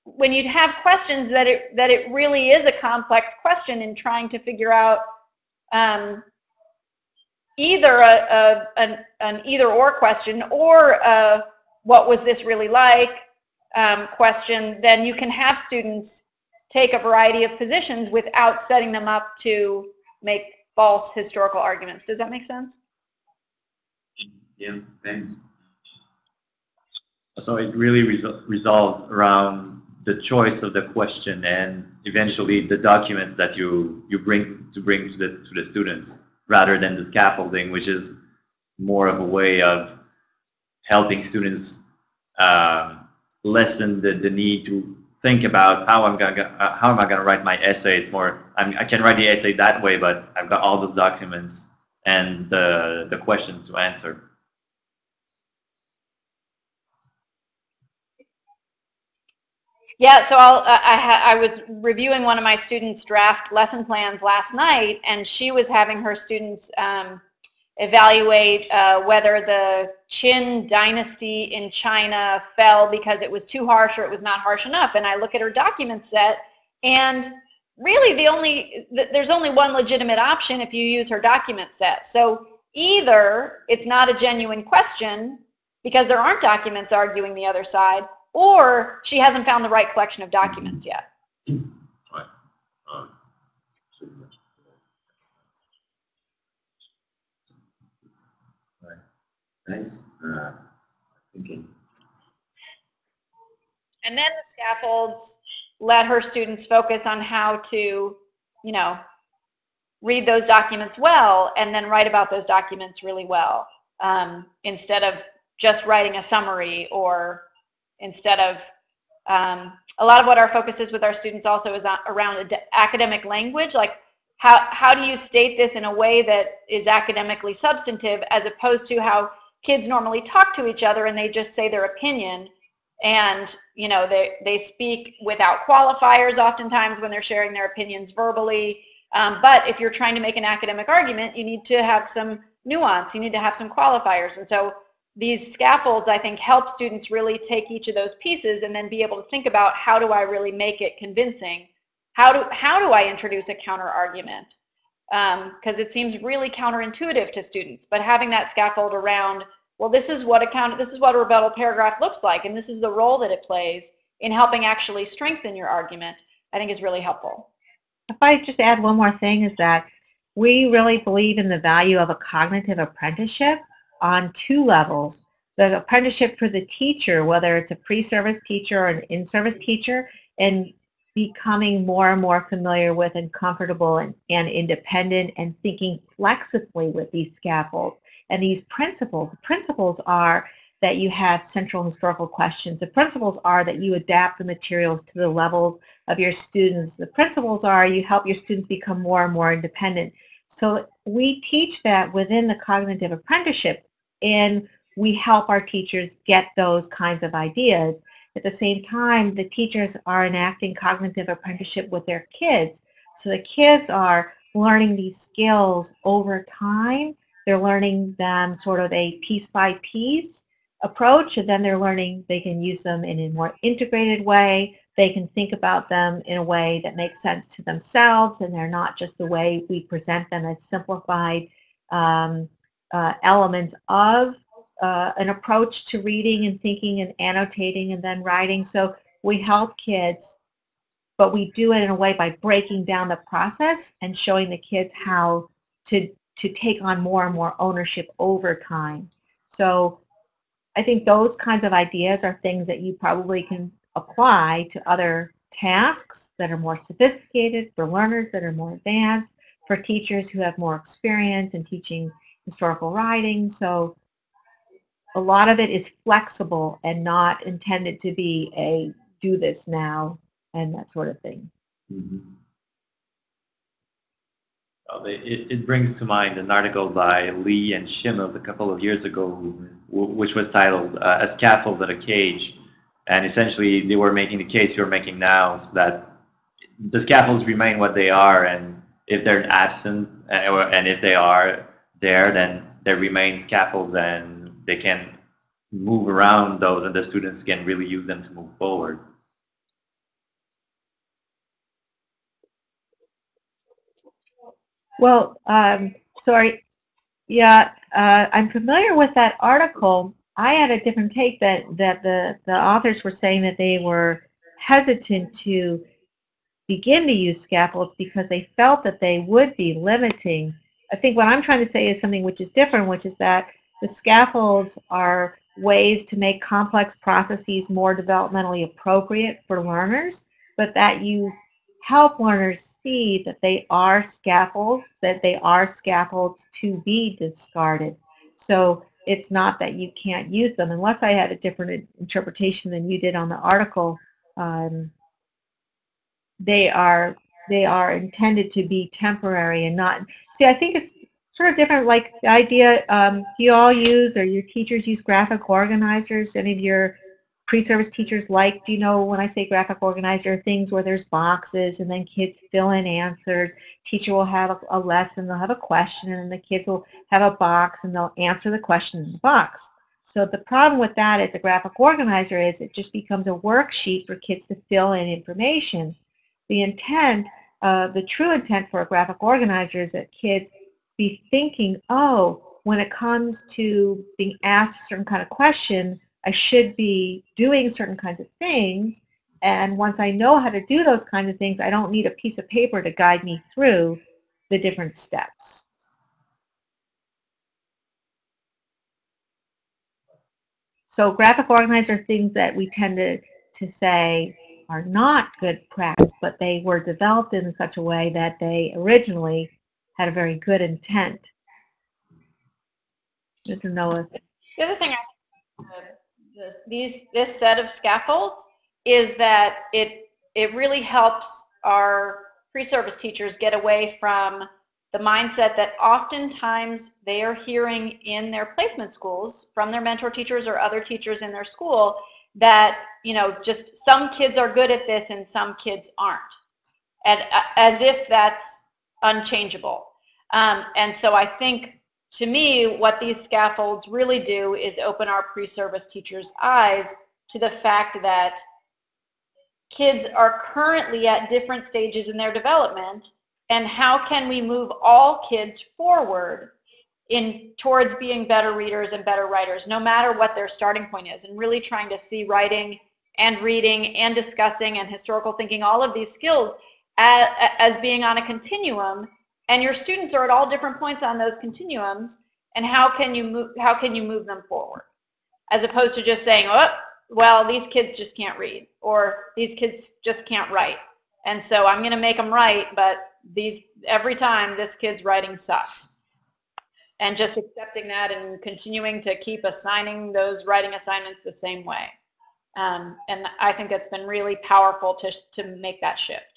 when you have questions that it really is a complex question in trying to figure out either an either-or question or what was this really like question, then you can have students take a variety of positions without setting them up to make false historical arguments. Does that make sense? Yeah, thanks. So it really resolves around the choice of the question and eventually the documents that you bring to the students, rather than the scaffolding, which is more of a way of helping students lessen the need to think about how am I gonna write my essay. It's more, I can write the essay that way, but I've got all those documents and the question to answer. Yeah, so I was reviewing one of my students' draft lesson plans last night, and she was having her students evaluate whether the Qin dynasty in China fell because it was too harsh or it was not harsh enough. And I look at her document set, and really there's only one legitimate option if you use her document set. So either it's not a genuine question because there aren't documents arguing the other side, or she hasn't found the right collection of documents yet. Right. Thanks. Thinking. And then the scaffolds let her students focus on how to, you know, read those documents well and then write about those documents really well, instead of just writing a summary, or instead of a lot of what our focus is with our students also is around academic language, like how do you state this in a way that is academically substantive, as opposed to how kids normally talk to each other and they just say their opinion, and you know they speak without qualifiers oftentimes when they're sharing their opinions verbally. But if you're trying to make an academic argument, you need to have some nuance, you need to have some qualifiers. And so these scaffolds, I think, help students really take each of those pieces and then be able to think about, how do I really make it convincing? How do I introduce a counter argument? Because it seems really counterintuitive to students, but having that scaffold around, well, this is what a rebuttal paragraph looks like, and this is the role that it plays in helping actually strengthen your argument, I think is really helpful. If I just add one more thing, is that we really believe in the value of a cognitive apprenticeship on two levels. The apprenticeship for the teacher, whether it's a pre-service teacher or an in-service teacher, and becoming more and more familiar with and comfortable and independent and thinking flexibly with these scaffolds and these principles. The principles are that you have central historical questions. The principles are that you adapt the materials to the levels of your students. The principles are you help your students become more and more independent. So we teach that within the cognitive apprenticeship, and we help our teachers get those kinds of ideas. At the same time, the teachers are enacting cognitive apprenticeship with their kids. So the kids are learning these skills over time. They're learning them sort of a piece by piece approach, and then they're learning they can use them in a more integrated way. They can think about them in a way that makes sense to themselves, and they're not just the way we present them as simplified elements of an approach to reading and thinking and annotating and then writing. So we help kids, but we do it in a way by breaking down the process and showing the kids how to take on more and more ownership over time. So I think those kinds of ideas are things that you probably can apply to other tasks that are more sophisticated, for learners that are more advanced, for teachers who have more experience in teaching historical writing. So a lot of it is flexible and not intended to be a do this now and that sort of thing. Mm-hmm. Well, it brings to mind an article by Lee and Schimmel a couple of years ago, which was titled "A Scaffold at a Cage," and essentially they were making the case you're making now, so that the scaffolds remain what they are, and if they're absent, and if they are there, then there remain scaffolds, and they can move around those, and the students can really use them to move forward. Well, sorry. Yeah, I'm familiar with that article. I had a different take, that the authors were saying that they were hesitant to begin to use scaffolds because they felt that they would be limiting. I think what I'm trying to say is something which is different, which is that the scaffolds are ways to make complex processes more developmentally appropriate for learners, but that you help learners see that they are scaffolds, to be discarded. So it's not that you can't use them, unless I had a different interpretation than you did on the article. They are intended to be temporary and not. See, I think it's sort of different. Like the idea, do you all use, or your teachers use graphic organizers? Any of your pre-service teachers like? Do you know when I say graphic organizer, things where there's boxes and then kids fill in answers? Teacher will have a lesson, they'll have a question, and the kids will have a box and they'll answer the question in the box. So the problem with that as a graphic organizer is it just becomes a worksheet for kids to fill in information. The intent, the true intent for a graphic organizer is that kids be thinking, oh, when it comes to being asked a certain kind of question, I should be doing certain kinds of things, and once I know how to do those kinds of things, I don't need a piece of paper to guide me through the different steps. So graphic organizer things that we tend to say are not good practice, but they were developed in such a way that they originally had a very good intent. I don't know if the other thing this set of scaffolds is that it really helps our pre-service teachers get away from the mindset that oftentimes they are hearing in their placement schools from their mentor teachers or other teachers in their school that, you know, just some kids are good at this and some kids aren't, and as if that's unchangeable. And so I think, to me, what these scaffolds really do is open our pre-service teachers' eyes to the fact that kids are currently at different stages in their development, and how can we move all kids forward towards being better readers and better writers, no matter what their starting point is, and really trying to see writing and reading and discussing and historical thinking, all of these skills as being on a continuum. And your students are at all different points on those continuums, and how can you move them forward, as opposed to just saying, oh, well, these kids just can't read, or these kids just can't write, and so I'm going to make them write, but every time this kid's writing sucks, and just accepting that and continuing to keep assigning those writing assignments the same way. And I think that's been really powerful to make that shift.